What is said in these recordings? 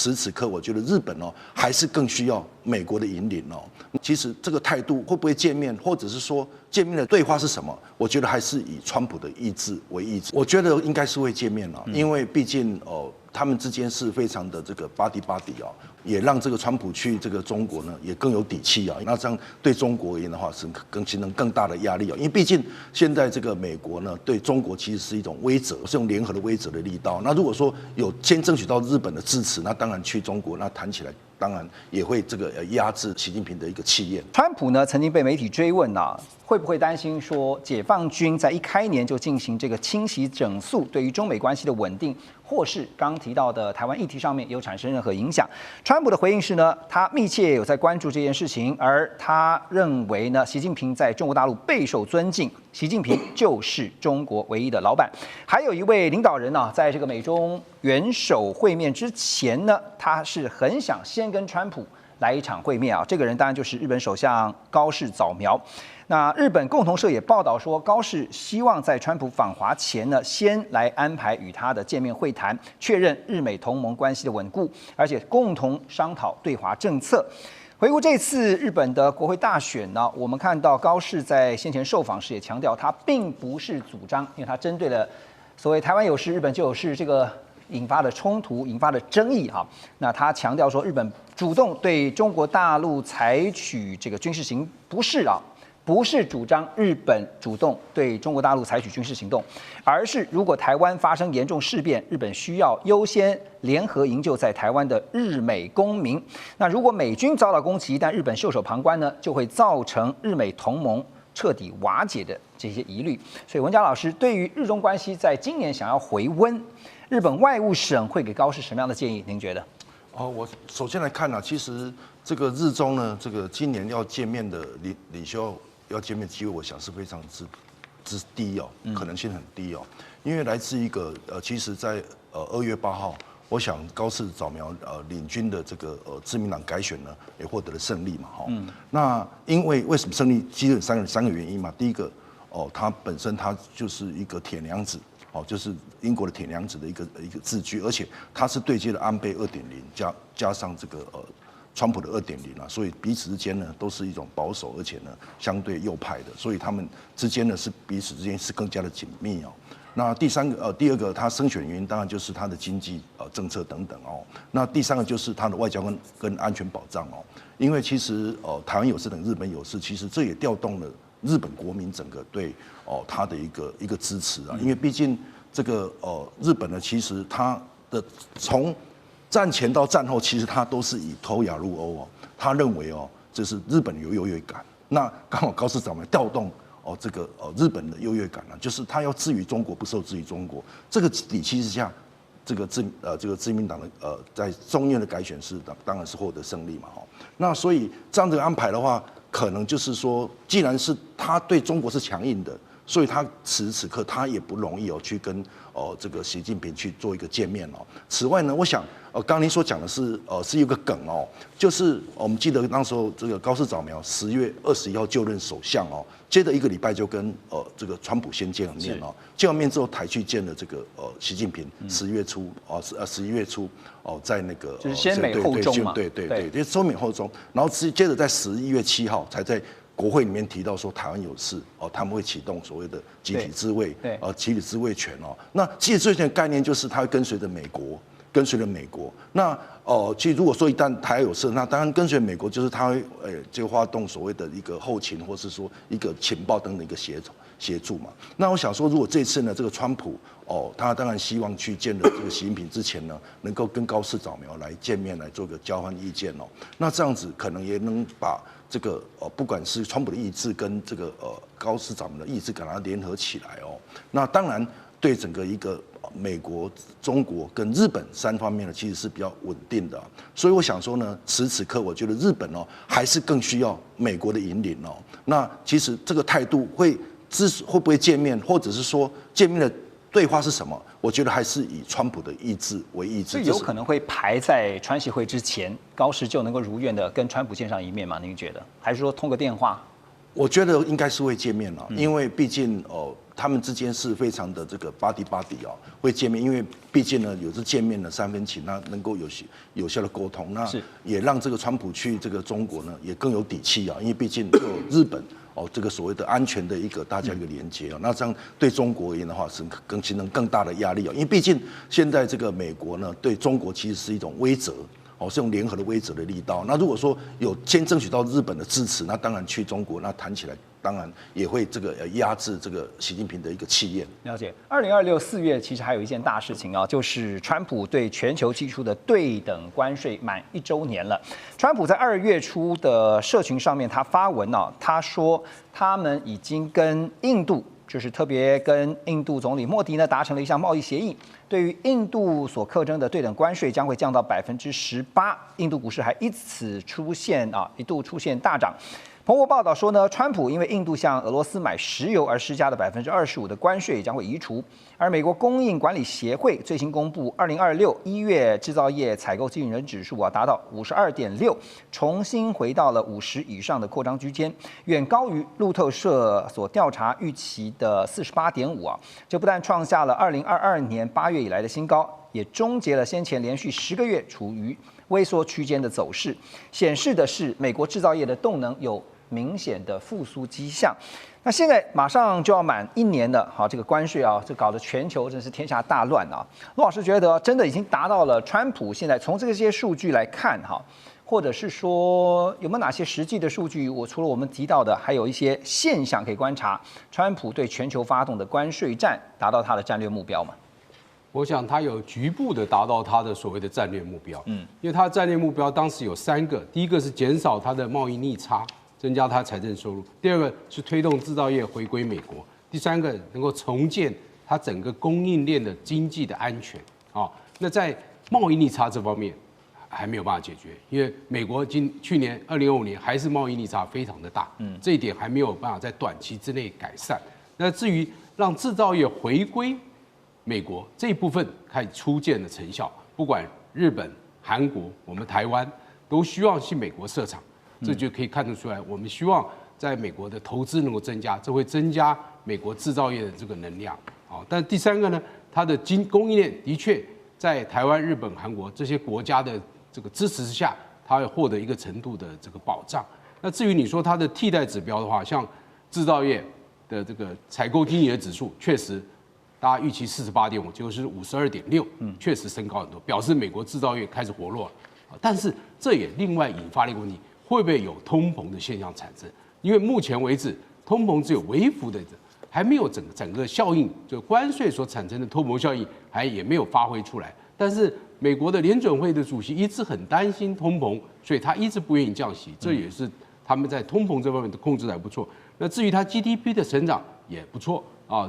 此时此刻，我觉得日本还是更需要美国的引领哦。其实这个态度会不会见面，或者是说见面的对话是什么？我觉得还是以川普的意志为意志。我觉得应该是会见面了，因为毕竟他们之间是非常的这个 buddy 也让这个川普去这个中国呢也更有底气啊。那这样对中国而言的话，是形成更大的压力啊。因为毕竟现在这个美国呢对中国其实是一种威慑，是用联合的威慑的力道。那如果说有先争取到日本的支持，那当然去中国那谈起来。当然也会这个压制习近平的一个气焰。川普呢曾经被媒体追问会不会担心说解放军在一开年就进行这个清洗整肃，对于中美关系的稳定，或是刚提到的台湾议题上面有产生任何影响？川普的回应是呢，他密切有在关注这件事情，而他认为呢，习近平在中国大陆备受尊敬，习近平就是中国唯一的老板。还有一位领导人在这个美中元首会面之前呢，他是很想先跟川普来一场会面这个人当然就是日本首相高市早苗。那日本共同社也报道说，高市希望在川普访华前呢，先来安排与他的见面会谈，确认日美同盟关系的稳固，而且共同商讨对华政策。回顾这次日本的国会大选呢，我们看到高市在先前受访时也强调，他并不是主张，因为他针对了所谓台湾有事，日本就有事这个引发的冲突、引发的争议那他强调说，日本主动对中国大陆采取这个军事行不是主张日本主动对中国大陆采取军事行动，而是如果台湾发生严重事变，日本需要优先联合营救在台湾的日美公民。那如果美军遭到攻击，但日本袖手旁观呢，就会造成日美同盟彻底瓦解的这些疑虑。所以文佳老师对于日中关系在今年想要回温，日本外务省会给高市什么样的建议？您觉得？我首先来看其实这个日中呢，这个今年要见面的领袖要见面的机会，我想是非常之低可能性很低因为来自一个其实在2月8号，我想高市早苗领军的这个自民党改选呢也获得了胜利嘛那因为什么胜利？基本三个原因嘛。第一个他本身他就是一个铁娘子。就是英国的铁娘子的一个自居，而且他是对接了安倍2.0加上这个川普的2.0所以彼此之间呢都是一种保守，而且呢相对右派的，所以他们之间呢是彼此之间是更加的紧密那第二个，他胜选原因当然就是他的经济政策等等那第三个就是他的外交跟安全保障因为其实台湾有事等日本有事，其实这也调动了日本国民整个对他的一个支持因为毕竟这个日本呢，其实他的从战前到战后，其实他都是以投亚入欧他认为这是日本有优越感，那刚好高市早苗调动这个日本的优越感就是他要置于中国，不受制于中国，这个底气之下，这个自民党的在众议院的改选是当然是获得胜利嘛那所以这样的安排的话，可能就是说，既然是他对中国是强硬的，所以他此时此刻他也不容易去跟这个习近平去做一个见面此外呢，我想刚刚您所讲的是是有个梗就是我们记得那时候这个高市早苗10月21号就任首相接着1个礼拜就跟这个川普先见了面见完面之后才去见了这个习近平11月初在那个就是先美后中嘛，对，就是先美后中，然后接着在11月7号才在国会里面提到说台湾有事他们会启动所谓的集体自卫，集体自卫权那集体自卫权的概念就是它会跟随着美国。那其实如果说一旦台湾有事，那当然跟随美国就是他会就发动所谓的一个后勤，或是说一个情报等等一个协助嘛。那我想说，如果这次呢，这个川普他当然希望去见了这个习近平之前呢，能够跟高市早苗来见面，来做个交换意见那这样子可能也能把这个不管是川普的意志跟这个高市早苗的意志，给它联合起来那当然对整个一个美国、中国跟日本3方面呢，其实是比较稳定的所以我想说呢，此时此刻我觉得日本还是更需要美国的引领那其实这个态度会不会见面，或者是说见面的对话是什么？我觉得还是以川普的意志为意志，所以有可能会排在川习会之前，高市就能够如愿的跟川普见上一面吗？您觉得？还是说通个电话？我觉得应该是会见面因为毕竟他们之间是非常的这个 body 哦，会见面，因为毕竟呢有这见面的3分情，那能够有效的沟通，那也让这个川普去这个中国呢也更有底气啊，因为毕竟有日本。哦，这个所谓的安全的大家一个连接哦，那这样对中国而言的话，是形成更大的压力哦，因为毕竟现在这个美国呢对中国其实是一种威慑。哦，是用联合的威慑的力道。那如果说有先争取到日本的支持，那当然去中国，那谈起来当然也会这个压制这个习近平的一个气焰。了解。2026 4月其实还有一件大事情啊，就是川普对全球寄出的对等关税满1周年了。川普在2月初的社群上面，他发文啊，他说他们已经跟印度。就是特别跟印度总理莫迪呢达成了一项贸易协议，对于印度所课征的对等关税将会降到18%，印度股市还一度出现大涨。彭博报道说呢，川普因为印度向俄罗斯买石油而施加的25%的关税将会移除，而美国供应管理协会最新公布2026 1月制造业采购经理人指数达到52.6，重新回到了50以上的扩张区间，远高于路透社所调查预期的48.5啊，这不但创下了2022年8月以来的新高，也终结了先前连续10个月处于微缩区间的走势，显示的是美国制造业的动能有明显的复苏迹象。那现在马上就要满1年了，好，这个关税啊，这搞得全球真是天下大乱啊。陆老师觉得真的已经达到了川普现在从这些数据来看哈，或者是说有没有哪些实际的数据？除了我们提到的，还有一些现象可以观察，川普对全球发动的关税战达到他的战略目标吗？我想他有局部的达到他的所谓的战略目标，因为他的战略目标当时有3个，第一个是减少他的贸易逆差，增加他财政收入；第二个是推动制造业回归美国；第3个能够重建他整个供应链的经济的安全。那在贸易逆差这方面还没有办法解决，因为美国去年2025年还是贸易逆差非常的大，这一点还没有办法在短期之内改善。那至于让制造业回归美国这一部分开始初见的成效，不管日本、韩国、我们台湾都希望去美国设厂，这就可以看得出来，我们希望在美国的投资能够增加，这会增加美国制造业的这个能量。但第3个呢，它的供应链的确在台湾、日本、韩国这些国家的这个支持之下，它会获得一个程度的这个保障。那至于你说它的替代指标的话，像制造业的这个采购经理的指数，确实。大家预期48.5，结果是52.6，确实升高很多，表示美国制造业开始活络了。但是这也另外引发了一个问题，会不会有通膨的现象产生？因为目前为止，通膨只有微幅的，还没有整个效应，就关税所产生的通膨效应也没有发挥出来。但是美国的联准会的主席一直很担心通膨，所以他一直不愿意降息，这也是他们在通膨这方面的控制还不错。那至于它 GDP 的成长也不错。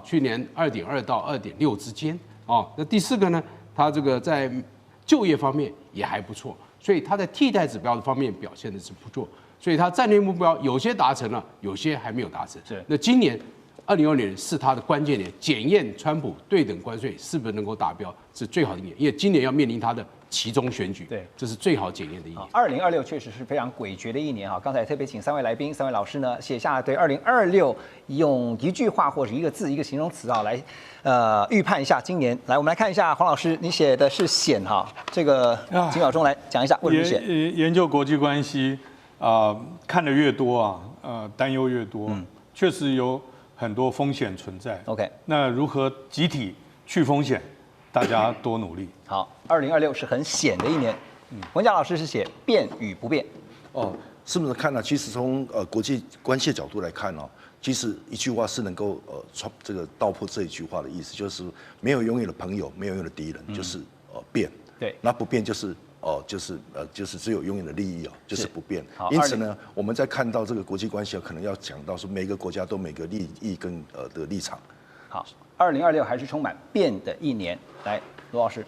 去年2.2到2.6之间那第4个呢，它这个在就业方面也还不错，所以它在替代指标的方面表现的是不错，所以它战略目标有些达成了，有些还没有达成。那今年2022年是它的关键年，检验川普对等关税是不是能够达标是最好的一年，因为今年要面临它的期中选举，对，这是最好检验的一年。2026确实是非常诡谲的一年刚才特别请3位来宾、3位老师呢写下对2026用一句话或者一个字、一个形容词来预判一下今年。来，我们来看一下黄老师，你写的是险这个几秒钟来讲一下为什么险。研究国际关系看得越多担忧越多，确实有很多风险存在。OK， 那如何集体去风险？大家多努力。好，2026是很险的一年。文甲老师是写变与不变。是不是看呢？其实从国际关系的角度来看其实一句话是能够这个道破这一句话的意思，就是没有永远的朋友，没有永远的敌人，就是变。对，那不变就是就是只有永远的利益就是不变。因此呢，我们在看到这个国际关系可能要讲到说每个国家都每个利益跟的立场。好，2026还是充满变的一年。来，罗老师，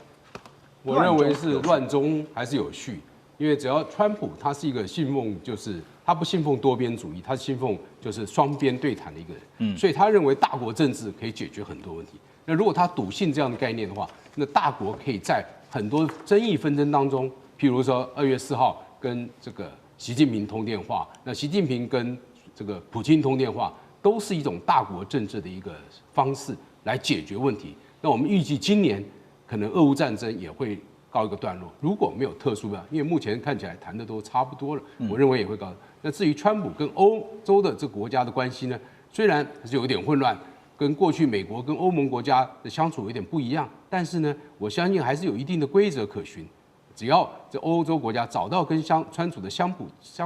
我认为是乱中还是有序，因为只要川普他是一个信奉，就是他不信奉多边主义，他信奉就是双边对谈的一个人，所以他认为大国政治可以解决很多问题。那如果他笃信这样的概念的话，那大国可以在很多争议纷争当中，譬如说2月4号跟这个习近平通电话，那习近平跟这个普京通电话，都是一种大国政治的一个方式来解决问题。那我们预计今年可能俄乌战争也会告一个段落，如果没有特殊的，因为目前看起来谈的都差不多了，我认为也会告。那至于川普跟欧洲的这个国家的关系呢，虽然是有一点混乱，跟过去美国跟欧盟国家的相处有点不一样，但是呢，我相信还是有一定的规则可循。只要这欧洲国家找到跟川普的相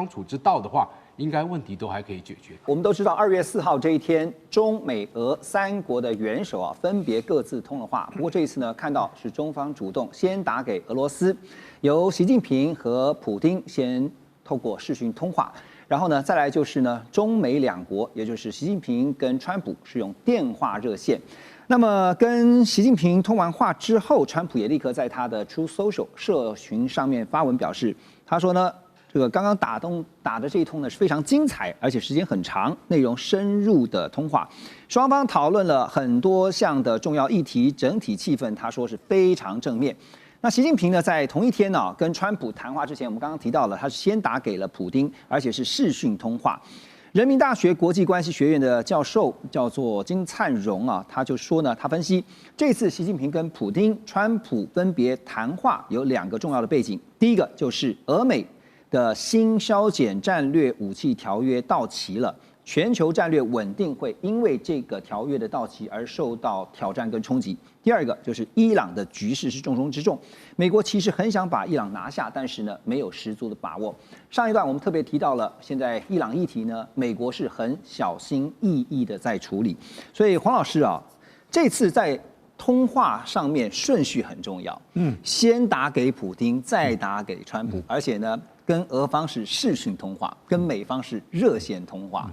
处之道的话，应该问题都还可以解决。我们都知道，2月4号这一天，中美俄3国的元首分别各自通了话。不过这一次呢，看到是中方主动先打给俄罗斯，由习近平和普丁先透过视讯通话，然后呢，再来就是呢，中美2国，也就是习近平跟川普是用电话热线。那么跟习近平通完话之后，川普也立刻在他的 Truth Social 社群上面发文表示，他说呢，这个刚刚打的这一通呢是非常精彩，而且时间很长，内容深入的通话，双方讨论了很多项的重要议题，整体气氛他说是非常正面。那习近平呢，在同一天呢，跟川普谈话之前，我们刚刚提到了，他是先打给了普丁，而且是视讯通话。人民大学国际关系学院的教授叫做金灿荣他就说呢，他分析这次习近平跟普丁、川普分别谈话有2个重要的背景，第一个就是俄美的新削减战略武器条约到期了，全球战略稳定会因为这个条约的到期而受到挑战跟冲击。第二个就是伊朗的局势是重中之重，美国其实很想把伊朗拿下，但是呢没有十足的把握。上一段我们特别提到了，现在伊朗议题呢，美国是很小心翼翼的在处理。所以黄老师这次在通话上面顺序很重要，先打给普丁，再打给川普，而且呢跟俄方是视讯通话，跟美方是热线通话。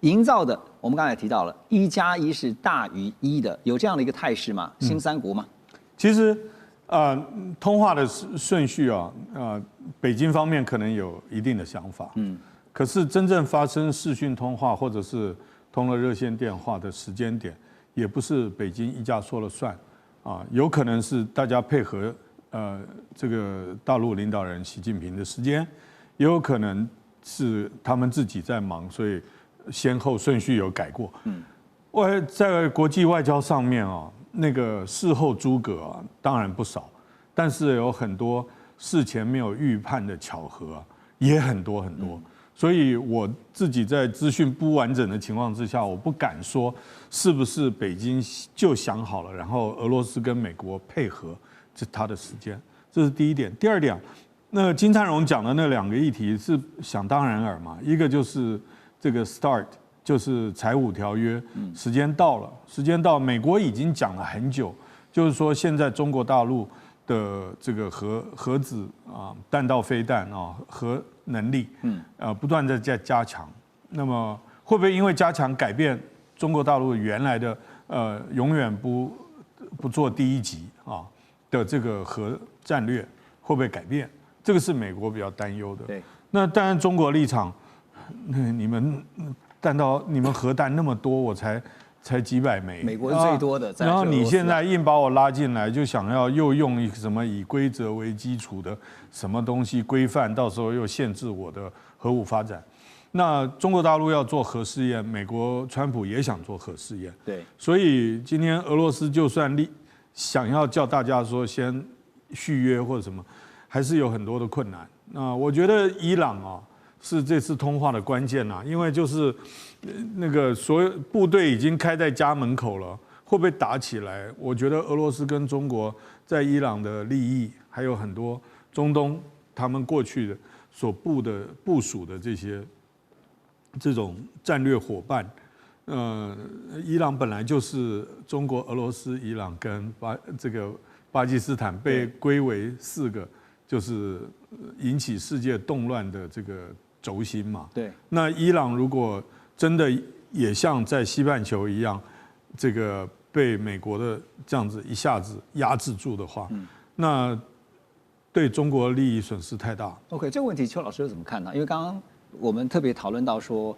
营造的，我们刚才提到了1+1是大于1的，有这样的一个态势吗？新3国吗？其实，通话的顺序北京方面可能有一定的想法，可是真正发生视讯通话或者是通了热线电话的时间点，也不是北京一家说了算，有可能是大家配合这个大陆领导人习近平的时间，也有可能是他们自己在忙，所以先后顺序有改过。在国际外交上面那个事后诸葛当然不少，但是有很多事前没有预判的巧合也很多很多。所以我自己在资讯不完整的情况之下，我不敢说是不是北京就想好了，然后俄罗斯跟美国配合他的时间，这是第一点。第二点，那金灿荣讲的那2个议题是想当然耳嘛，一个就是这个 START 就是财务条约，时间到了，美国已经讲了很久，就是说现在中国大陆的这个核子弹道飞弹核能力，不断在加强，那么会不会因为加强改变中国大陆原来的永远不做第一级的这个核战略会不会改变？这个是美国比较担忧的。对，那当然中国立场。你们核弹那么多，我才几百枚，美国是最多的。然后你现在硬把我拉进来，就想要又用什么以规则为基础的什么东西规范，到时候又限制我的核武发展。那中国大陆要做核试验，美国川普也想做核试验，对，所以今天俄罗斯就算想要叫大家说先续约或者什么，还是有很多的困难。那我觉得伊朗是这次通话的关键因为就是那个所有部队已经开在家门口了，会不会打起来？我觉得俄罗斯跟中国在伊朗的利益，还有很多中东他们过去的所部署的这种战略伙伴，伊朗本来就是中国、俄罗斯、伊朗跟巴基斯坦被归为4个，就是引起世界动乱的这个轴心嘛。对。那伊朗如果真的也像在西半球一样，这个被美国的这样子一下子压制住的话，那对中国利益损失太大。OK， 这个问题邱老师怎么看呢？因为刚刚我们特别讨论到说，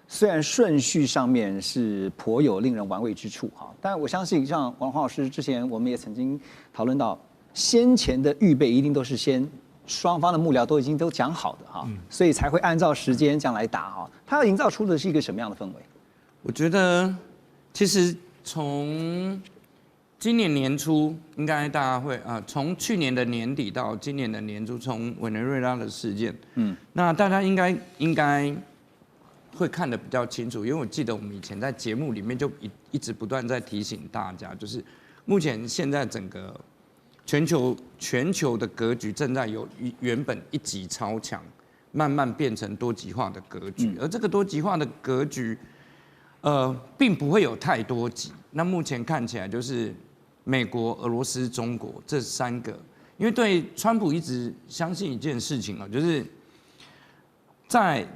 虽然顺序上面是颇有令人玩味之处但我相信像黄老师之前我们也曾经讨论到，先前的预备一定都是双方的幕僚都已经讲好的所以才会按照时间这样来打它要营造出的是一个什么样的氛围？我觉得其实从今年年初，应该大家会从去年的年底到今年的年初，从委内瑞拉的事件，那大家应该会看得比较清楚，因为我记得我们以前在节目里面就一直不断在提醒大家，就是目前现在整个全球的格局正在由原本一极超强，慢慢变成多极化的格局，而这个多极化的格局，并不会有太多极。那目前看起来就是美国、俄罗斯、中国这3个，因为对川普一直相信一件事情就是在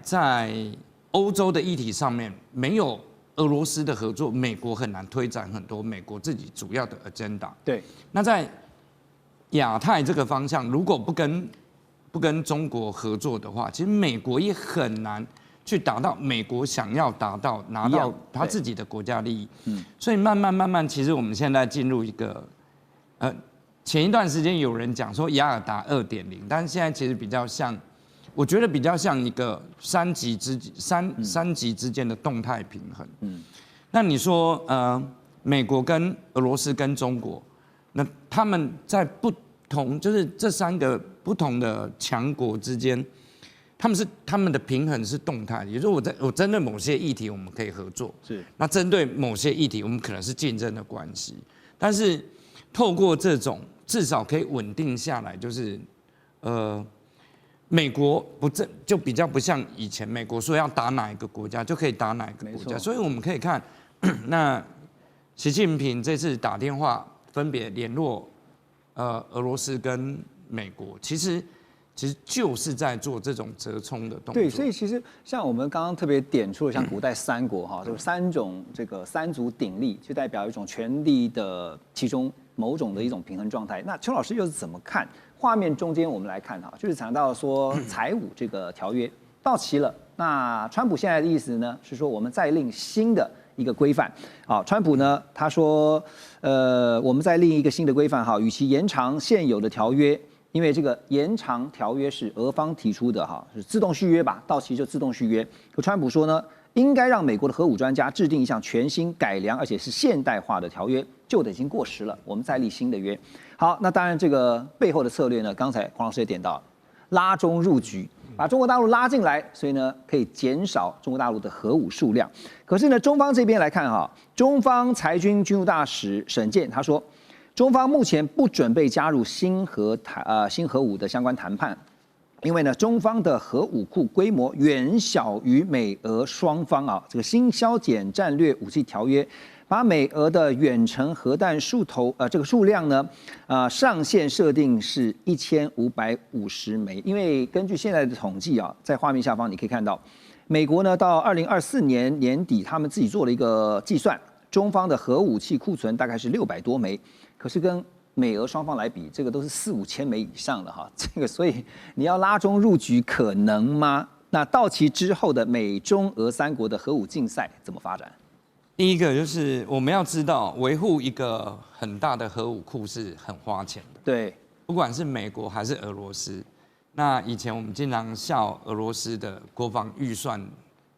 欧洲的议题上面没有俄罗斯的合作，美国很难推展很多美国自己主要的 agenda。对，那在亚太这个方向，如果不跟中国合作的话，其实美国也很难去达到美国想要拿到他自己的国家利益。所以慢慢，其实我们现在进入一个前一段时间有人讲说雅尔达2.0，但是现在其实比较像，我觉得比较像一个三级之间的动态平衡。那你说美国跟俄罗斯跟中国，那他们在不同，就是这3个不同的强国之间，他们的平衡是动态的，也就是说我针对某些议题我们可以合作，那针对某些议题我们可能是竞争的关系，但是透过这种至少可以稳定下来，就是美国就比较不像以前美国说要打哪一个国家就可以打哪一个国家，所以我们可以看那习近平这次打电话分别联络俄罗斯跟美国，其实就是在做这种折冲的动作。对，所以其实像我们刚刚特别点出了像古代3国哈，就是3种这个3足鼎立，就代表一种权力的其中某种的一种平衡状态。那邱老师又是怎么看？画面中间我们来看哈，就是谈到说财务这个条约到期了，那川普现在的意思呢是说我们再另新的一个规范。好，川普呢他说，我们再另一个新的规范哈，与其延长现有的条约。因为这个延长条约是俄方提出的哈，是自动续约吧，到期就自动续约。可川普说呢，应该让美国的核武专家制定一项全新改良而且是现代化的条约，旧的已经过时了，我们再立新的约。好，那当然这个背后的策略呢，刚才黄老师也点到，拉中入局，把中国大陆拉进来，所以呢可以减少中国大陆的核武数量。可是呢，中方这边来看哈，中方裁军军务大使沈健他说，中方目前不准备加入新核武的相关谈判，因为呢，中方的核武库规模远小于美俄双方啊。这个新削减战略武器条约，把美俄的远程核弹这个数量呢，上限设定是1550枚。因为根据现在的统计啊，在画面下方你可以看到，美国呢到2024年年底，他们自己做了一个计算，中方的核武器库存大概是600多枚。可是跟美俄双方来比，这个都是4-5千枚以上的哈，这个所以你要拉中入局可能吗？那到期之后的美中俄3国的核武竞赛怎么发展？第一个就是我们要知道，维护一个很大的核武库是很花钱的。对，不管是美国还是俄罗斯，那以前我们经常笑俄罗斯的国防预算，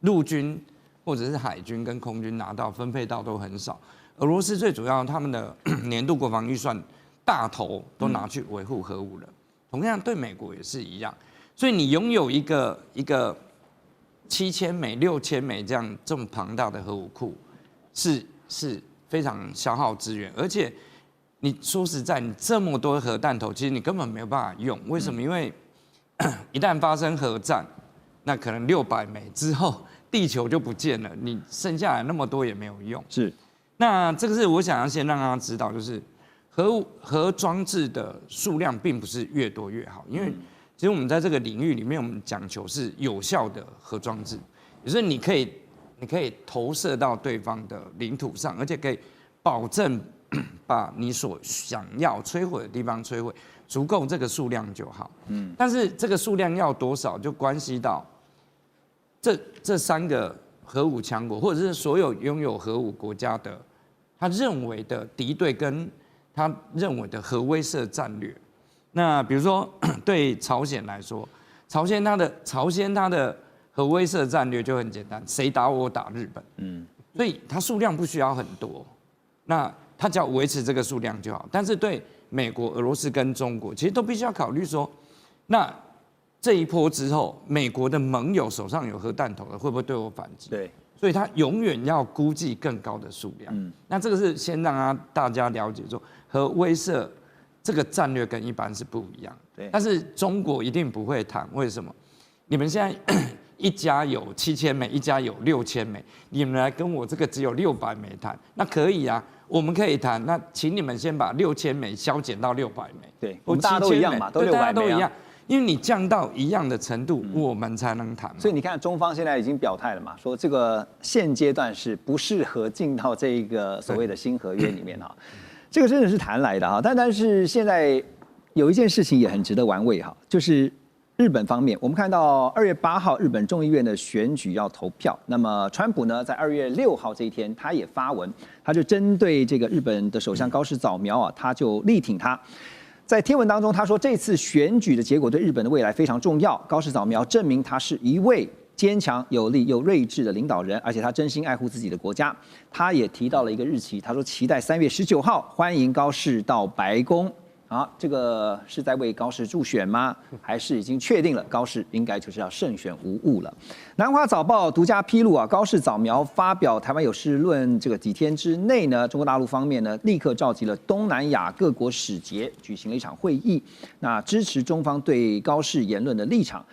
陆军或者是海军跟空军拿到分配到都很少。俄罗斯最主要，他们的年度国防预算大头都拿去维护核武了。同样对美国也是一样，所以你拥有一个7000枚、6000枚这么庞大的核武库，是非常消耗资源，而且你说实在，你这么多核弹头，其实你根本没有办法用。为什么？因为一旦发生核战，那可能600枚之后，地球就不见了，你剩下来那么多也没有用。是。那这个是我想要先让大家知道，就是核装置的数量并不是越多越好，因为其实我们在这个领域里面，我们讲求是有效的核装置，也就是你可以投射到对方的领土上，而且可以保证把你所想要摧毁的地方摧毁，足够这个数量就好。但是这个数量要多少，就关系到这3个核武强国，或者是所有拥有核武国家的，他认为的敌对跟他认为的核威慑战略。那比如说对朝鲜来说，朝鲜它的核威慑战略就很简单，谁打我打日本。所以它数量不需要很多，那它只要维持这个数量就好。但是对美国、俄罗斯跟中国，其实都必须要考虑说，那这一波之后，美国的盟友手上有核弹头的，会不会对我反击？对，所以它永远要估计更高的数量。那这个是先让大家了解说，核威慑这个战略跟一般是不一样。对，但是中国一定不会谈，为什么？你们现在一家有7000枚，一家有6000枚，你们来跟我这个只有600枚谈，那可以啊，我们可以谈。那请你们先把6000枚削减到600枚。对，我们大家都一样嘛，都600枚，大家都一样。因为你降到一样的程度，我们才能谈。所以你看，中方现在已经表态了嘛，说这个现阶段是不适合进到这个所谓的新合约里面哈。这个真的是谈来的哈，但是现在有一件事情也很值得玩味哈，就是日本方面，我们看到2月8号日本众议院的选举要投票，那么川普呢在2月6号这一天他也发文，他就针对这个日本的首相高市早苗啊，他就力挺他。在贴文当中，他说这次选举的结果对日本的未来非常重要。高市早苗证明他是一位坚强、有力又睿智的领导人，而且他真心爱护自己的国家。他也提到了一个日期，他说期待3月19号欢迎高市到白宫。啊，这个是在为高市助选吗？还是已经确定了高市应该就是要胜选无误了？南华早报独家披露啊，高市早苗发表台湾有事论这个几天之内呢，中国大陆方面呢立刻召集了东南亚各国使节，举行了一场会议，那支持中方对高市言论的立场，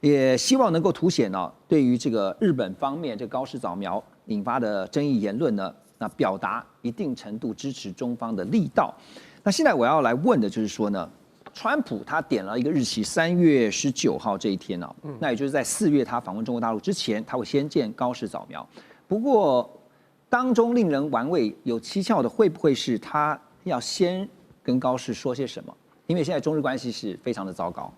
也希望能够凸显呢对于这个日本方面这高市早苗引发的争议言论呢，那表达一定程度支持中方的力道。那现在我要来问的就是说呢，川普他点了一个日期，3月19号这一天哦，那也就是在4月他访问中国大陆之前，他会先见高市早苗。不过当中令人玩味、有蹊跷的，会不会是他要先跟高市说些什么？因为现在中日关系是非常的糟糕，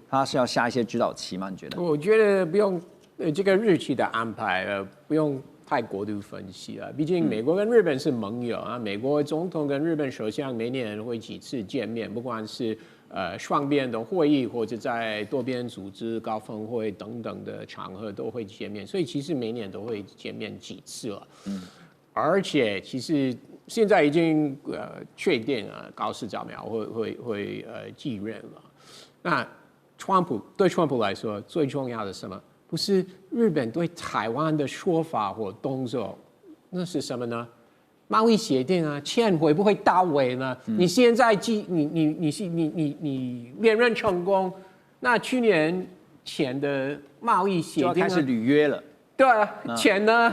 他是要下一些指导棋吗？你觉得？我觉得不用，这个日期的安排不用太过度分析了，毕竟美国跟日本是盟友啊，美国总统跟日本首相每年会几次见面，不管是双边的会议或者在多边组织高峰会等等的场合都会见面，所以其实每年都会见面几次了。而且其实现在已经确定了高市早苗会继任了。那对川普来说最重要的是什么？不是日本对台湾的说法或动作，那是什么呢？贸易协定啊，钱会不会到位呢？你现在你连任成功，那去年前的贸易协定就要开始履约了。对啊，钱呢？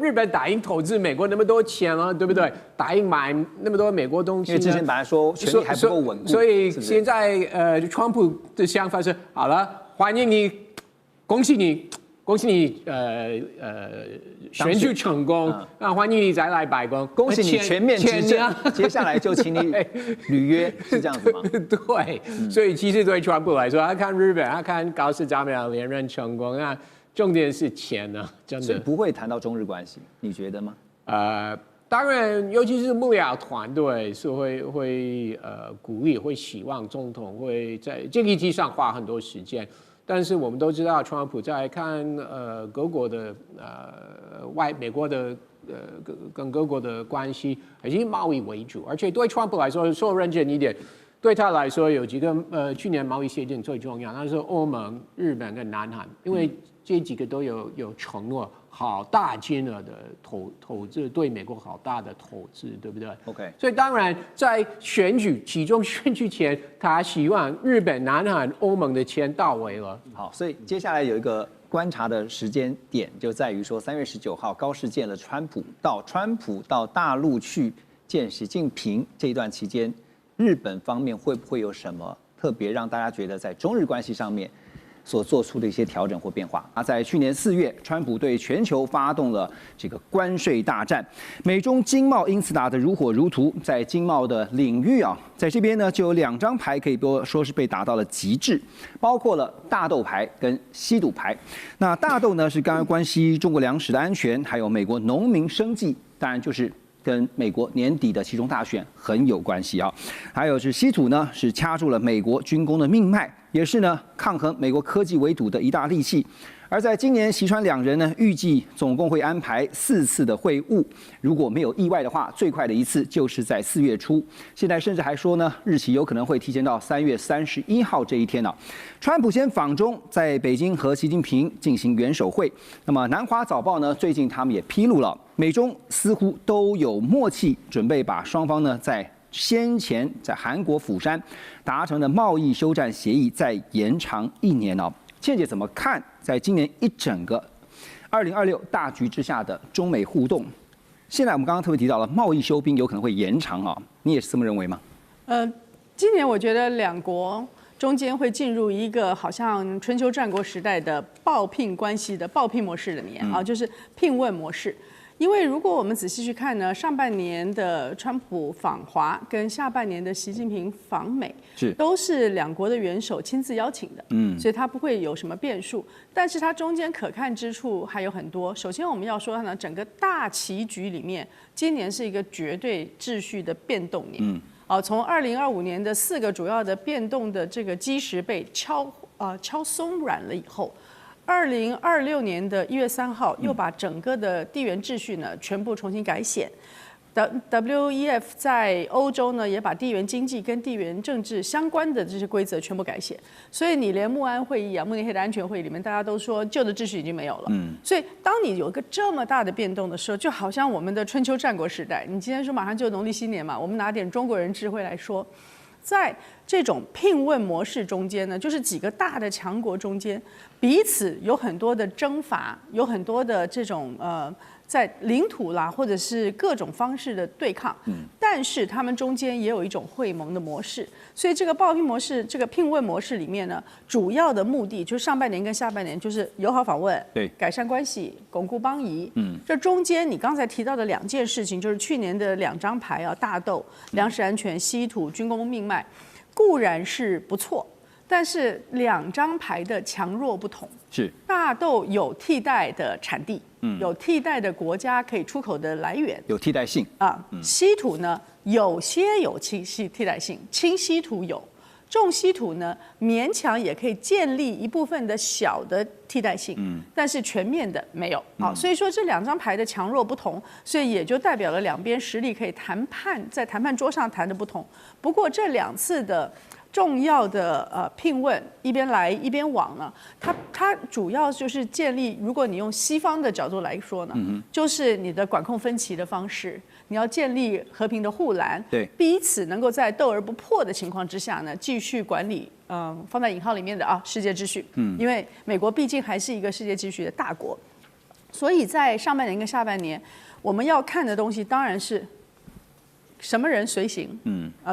日本答应投资美国那么多钱了，对不对？答应买那么多美国东西。因为之前本来说权力还不够稳固，所以现在川普的想法是：好了，欢迎你。恭喜你选举成功啊！欢迎你再来白宫，恭喜你全面执政。接下来就请你履约，是这样子吗？对，所以其实对川普来说，他看日本，他看高市早苗连任成功，那重点是钱呢，真的。所以不会谈到中日关系，你觉得吗？当然，尤其是幕僚团队是会鼓励，会希望总统会在这个议题上花很多时间。但是我们都知道，川普在看各国的美国的跟各国的关系，以贸易为主，而且对川普来说认真一点，对他来说有几个去年贸易协定最重要，那是欧盟、日本跟南韩，因为这几个都有承诺好大金额的投资，对美国好大的投资，对不对 ？OK， 所以当然在其中选举前，他希望日本、南韩、欧盟的钱到位了。好，所以接下来有一个观察的时间点，就在于说3月19号高市见了川普，川普到大陆去见习近平这一段期间，日本方面会不会有什么特别让大家觉得在中日关系上面所做出的一些调整或变化？在去年4月，川普对全球发动了这个关税大战，美中经贸因此打得如火如荼。在经贸的领域啊，在这边呢就有2张牌可以说是被打到了极致，包括了大豆牌跟稀土牌。那大豆呢是刚刚关系中国粮食的安全，还有美国农民生计，当然就是跟美国年底的期中大选很有关系啊。还有是稀土呢，是掐住了美国军工的命脉。也是呢抗衡美国科技围堵的一大利器。而在今年，习川两人呢预计总共会安排4次的会晤，如果没有意外的话，最快的一次就是在4月初。现在甚至还说呢，日期有可能会提前到3月31号这一天呢。川普先访中，在北京和习近平进行元首会。那么南华早报呢，最近他们也披露了，美中似乎都有默契，准备把双方呢在先前在韩国釜山达成的贸易休战协议再延长1年哦。倩姐怎么看在今年一整个2026大局之下的中美互动？现在我们刚刚特别提到了贸易休兵有可能会延长啊，你也是这么认为吗？今年我觉得两国中间会进入一个好像春秋战国时代的报聘关系的报聘模式的年啊，就是聘问模式。因为如果我们仔细去看呢，上半年的川普访华跟下半年的习近平访美，都是两国的元首亲自邀请的，所以它不会有什么变数。但是它中间可看之处还有很多。首先我们要说呢，整个大棋局里面，今年是一个绝对秩序的变动年。从2025年的4个主要的变动的这个基石被敲松软了以后。2026年的1月3号，又把整个的地缘秩序呢全部重新改写。WEF 在欧洲呢也把地缘经济跟地缘政治相关的这些规则全部改写。所以你连慕安会议啊、慕尼黑的安全会议里面，大家都说旧的秩序已经没有了。所以当你有一个这么大的变动的时候，就好像我们的春秋战国时代，你今天说马上就农历新年嘛，我们拿点中国人智慧来说。在这种聘问模式中间呢，就是几个大的强国中间，彼此有很多的征伐，有很多的这种在领土啦，或者是各种方式的对抗。但是他们中间也有一种会盟的模式，所以这个报聘模式、这个聘问模式里面呢，主要的目的就是上半年跟下半年就是友好访问，对，改善关系，巩固邦谊。这中间你刚才提到的2件事情，就是去年的2张牌啊，大豆、粮食安全、稀土、军工命脉，固然是不错，但是2张牌的强弱不同。是大豆有替代的产地，有替代的国家可以出口的来源，有替代性啊。稀土呢，有些有替代性，轻稀土有，重稀土呢勉强也可以建立一部分的小的替代性，但是全面的没有。好，所以说这2张牌的强弱不同，所以也就代表了两边实力可以谈判，在谈判桌上谈的不同。不过这2次的重要的聘问一边来一边往呢，它主要就是建立，如果你用西方的角度来说呢，就是你的管控分歧的方式，你要建立和平的护栏，对，彼此能够在斗而不破的情况之下呢，继续管理放在引号里面的世界秩序，因为美国毕竟还是一个世界秩序的大国，所以在上半年跟下半年，我们要看的东西当然是什么人随行，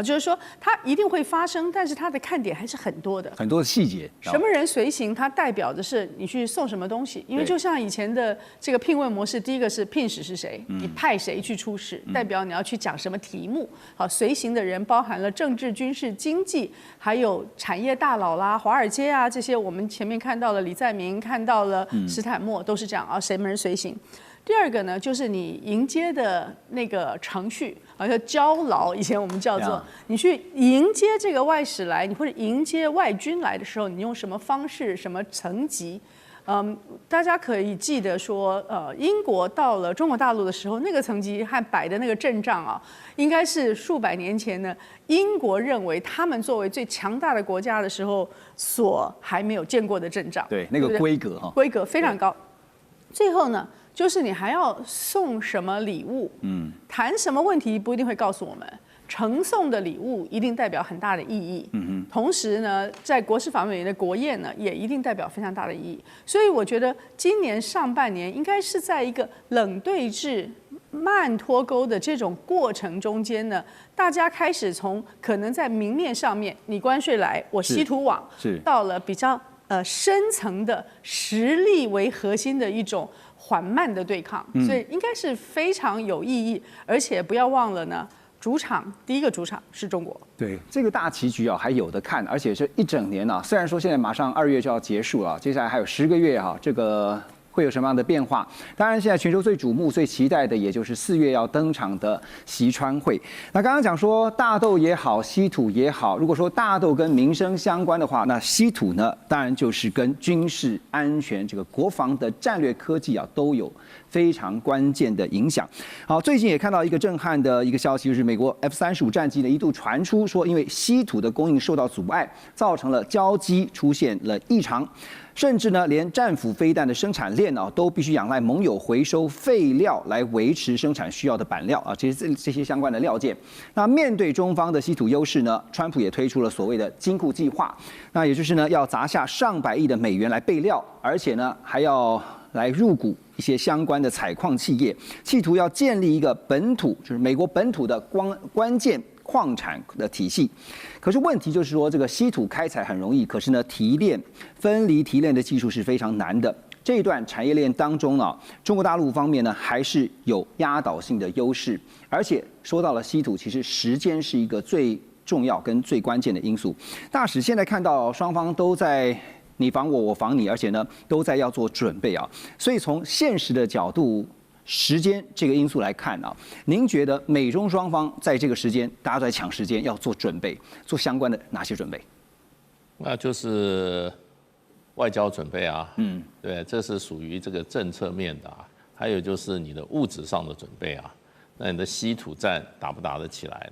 就是说它一定会发生，但是它的看点还是很多的，很多的细节。什么人随行，它代表的是你去送什么东西，因为就像以前的这个聘问模式，第一个是聘使是谁，你派谁去出使，代表你要去讲什么题目。好，随行的人包含了政治、军事、经济，还有产业大佬啦、华尔街啊这些，我们前面看到了李在明，看到了史坦默，都是这样啊，什么人随行。第二个呢，就是你迎接的那个程序，好像交劳，以前我们叫做你去迎接这个外使来，你或者迎接外军来的时候，你用什么方式、什么层级？大家可以记得说，英国到了中国大陆的时候，那个层级和摆的那个阵仗啊，应该是数百年前呢，英国认为他们作为最强大的国家的时候，所还没有见过的阵仗。对，那个规格哈，规格非常高。最后呢，就是你还要送什么礼物，谈什么问题不一定会告诉我们，呈送的礼物一定代表很大的意义，同时呢，在国事访美的国宴呢，也一定代表非常大的意义。所以我觉得今年上半年应该是在一个冷对峙、慢脱钩的这种过程中间呢，大家开始从可能在明面上面，你关税来，我稀土网，到了比较深层的实力为核心的一种缓慢的对抗，所以应该是非常有意义。而且不要忘了呢，第一个主场是中国。对，这个大棋局啊还有的看，而且是一整年啊。虽然说现在马上2月就要结束了，接下来还有10个月啊，这个会有什么样的变化？当然，现在全球最瞩目、最期待的，也就是4月要登场的习川会。那刚刚讲说大豆也好，稀土也好，如果说大豆跟民生相关的话，那稀土呢，当然就是跟军事安全、这个国防的战略科技啊，都有非常关键的影响。好，最近也看到一个震撼的一个消息，就是美国 F-35战机呢一度传出说，因为稀土的供应受到阻碍，造成了交机出现了异常。甚至呢，连战斧飞弹的生产链啊，都必须仰赖盟友回收废料来维持生产需要的板料啊，这些相关的料件。那面对中方的稀土优势呢，川普也推出了所谓的金库计划，那也就是呢，要砸下上百亿的美元来备料，而且呢，还要来入股一些相关的采矿企业，企图要建立一个本土，就是美国本土的关键矿产的体系。可是问题就是说，这个稀土开采很容易，可是呢，分离提炼的技术是非常难的。这一段产业链当中呢，中国大陆方面呢还是有压倒性的优势。而且说到了稀土，其实时间是一个最重要跟最关键的因素。大使现在看到双方都在你防我，我防你，而且呢都在要做准备啊。所以从现实的角度，时间这个因素来看啊，您觉得美中双方在这个时间，大家都在抢时间，要做准备，做相关的哪些准备？那就是外交准备啊，对，这是属于这个政策面的啊。还有就是你的物质上的准备啊，那你的稀土战打不打得起来？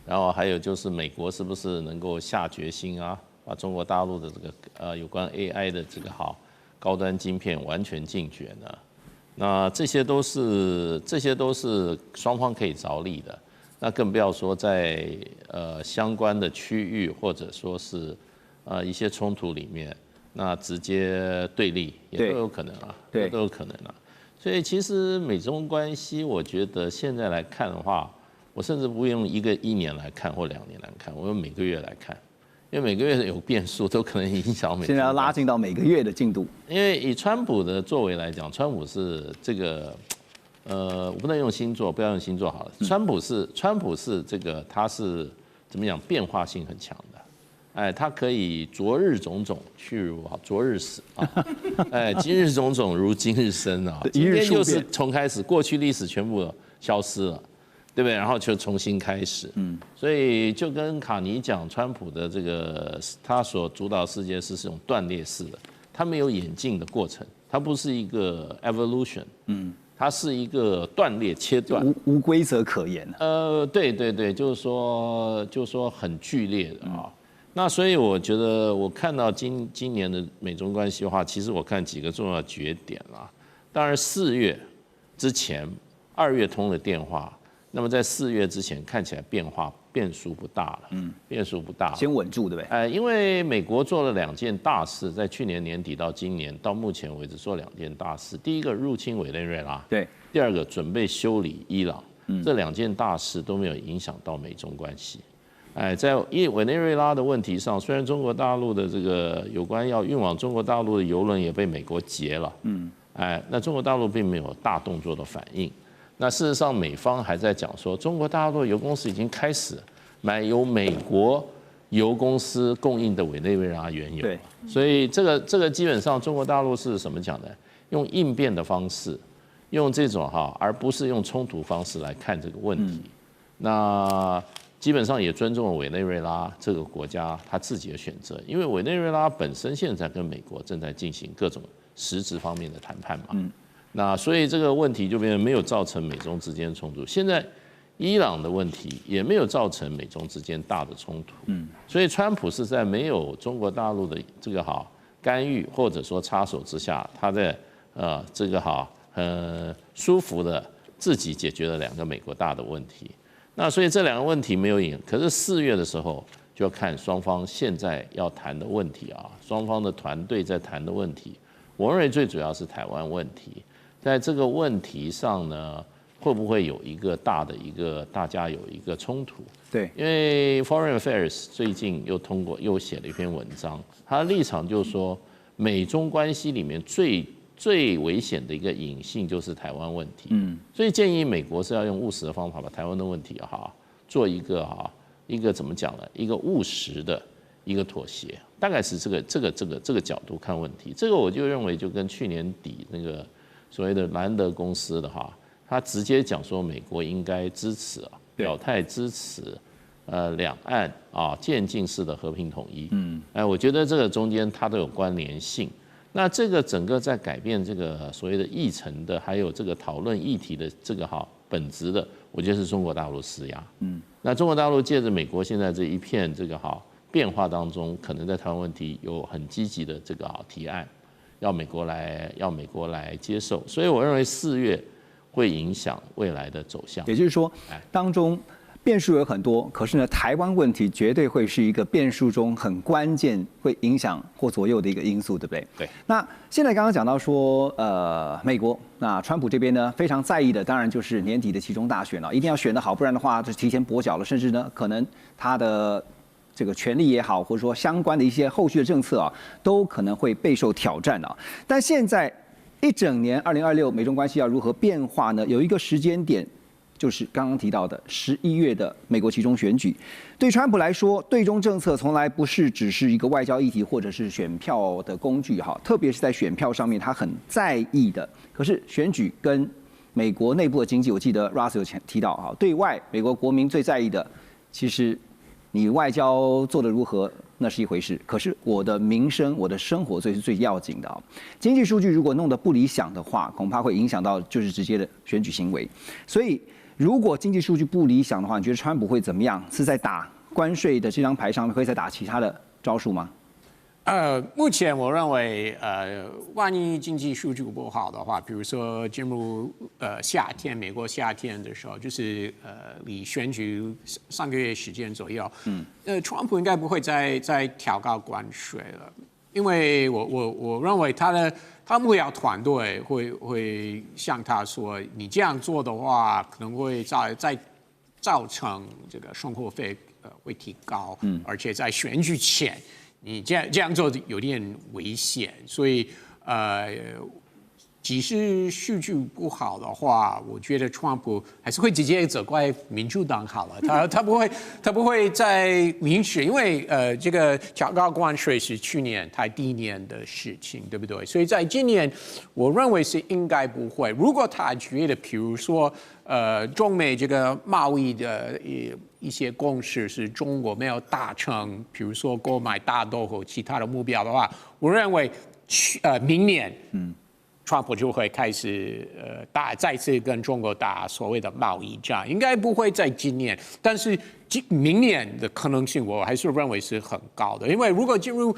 然后还有就是美国是不是能够下决心啊，把中国大陆的这个有关 AI 的这个高端晶片完全禁绝呢？那这些都是双方可以着力的，那更不要说在相关的区域或者说是一些冲突里面，那直接对立也都有可能啊，都有可能啊。所以其实美中关系，我觉得现在来看的话，我甚至不用一年来看或2年来看，我用每个月来看。因为每个月有变数，都可能影响美。现在要拉近到每个月的进度。因为以川普的作为来讲，川普是这个，我不能用星座，不要用星座好了。川普是这个，他是怎么讲？变化性很强的，哎，他可以昨日种种，去如昨日死啊，哎，今日种种如今日生啊，今天就是从开始，过去历史全部消失了。对不对？然后就重新开始，所以就跟卡尼讲，川普的这个他所主导世界是这种断裂式的，它没有演进的过程，它不是一个 evolution，它是一个断裂切断，无规则可言。对，就是说很剧烈的啊。那所以我觉得我看到今年的美中关系的话，其实我看几个重要节点啦。当然4月之前，2月通了电话。那么在4月之前看起来变数不大了，变数不大，先稳住，对不对？因为美国做了2件大事，在去年年底到今年到目前为止做2件大事，第一个入侵委内瑞拉，对，第二个准备修理伊朗，这2件大事都没有影响到美中关系。在委内瑞拉的问题上，虽然中国大陆的这个有关要运往中国大陆的邮轮也被美国截了，那中国大陆并没有大动作的反应。那事实上，美方还在讲说，中国大陆油公司已经开始买由美国油公司供应的委内瑞拉原油。对，所以这个基本上中国大陆是什么讲的？用应变的方式，用这种而不是用冲突方式来看这个问题。那基本上也尊重了委内瑞拉这个国家他自己的选择，因为委内瑞拉本身现在跟美国正在进行各种实质方面的谈判嘛。那所以这个问题就变成没有造成美中之间冲突。现在伊朗的问题也没有造成美中之间大的冲突。所以川普是在没有中国大陆的这个干预或者说插手之下，他在这个很舒服的自己解决了2个美国大的问题。那所以这2个问题没有赢，可是4月的时候就要看双方现在要谈的问题啊，双方的团队在谈的问题。我认为最主要是台湾问题。在这个问题上呢，会不会有一个大的大家有一个冲突？对，因为 Foreign Affairs 最近又写了一篇文章，他的立场就是说，美中关系里面最危险的一个隐性就是台湾问题。所以建议美国是要用务实的方法把台湾的问题做一个怎么讲呢？一个务实的一个妥协，大概是这个角度看问题。这个我就认为就跟去年底那个所谓的莱恩德公司的哈，他直接讲说美国应该支持表态支持两岸渐进式的和平统一。我觉得这个中间它都有关联性。那这个整个在改变这个所谓的议程的，还有这个讨论议题的这个本质的，我觉得是中国大陆施压。那中国大陆借着美国现在这一片这个变化当中，可能在台湾问题有很积极的这个提案，要美国来接受。所以我认为4月会影响未来的走向。也就是说，当中变数有很多，可是呢，台湾问题绝对会是一个变数中很关键，会影响或左右的一个因素，对不对？对。那现在刚刚讲到说，美国那川普这边呢非常在意的，当然就是年底的期中大选了，一定要选得好，不然的话就提前跛脚了，甚至呢可能他的这个权利也好，或者说相关的一些后续的政策都可能会备受挑战啊。但现在一整年2026美中关系要如何变化呢？有一个时间点。就是刚刚提到的11月的美国期中选举，对川普来说，对中政策从来不是只是一个外交议题或者是选票的工具特别是在选票上面他很在意的。可是选举跟美国内部的经济，我记得 Russ 有提到对外美国国民最在意的，其实你外交做得如何那是一回事，可是我的民生、我的生活最是最要紧的经济数据如果弄得不理想的话，恐怕会影响到就是直接的选举行为，所以。如果经济数据不理想的话，你觉得川普会怎么样？是在打关税的这张牌上面，会再打其他的招数吗？目前我认为，万一经济数据不好的话，比如说进入夏天，美国夏天的时候，就是离选举3个月时间左右，川普应该不会再调高关税了，因为我认为他幕僚团队会向他说，你这样做的话，可能会再造成这个生活费会提高，而且在选举前你这样做有点危险，所以即使数据不好的话，我觉得川普还是会直接责怪民主党好了，他不会再允许，因为这个调高关税是去年他第一年的事情，对不对？所以在今年，我认为是应该不会。如果他觉得，比如说中美这个贸易的一些共识是中国没有达成，比如说购买大豆和其他的目标的话，我认为明年川普就会开始再次跟中国打所谓的贸易战，应该不会在今年，但是明年的可能性我还是认为是很高的，因为如果进入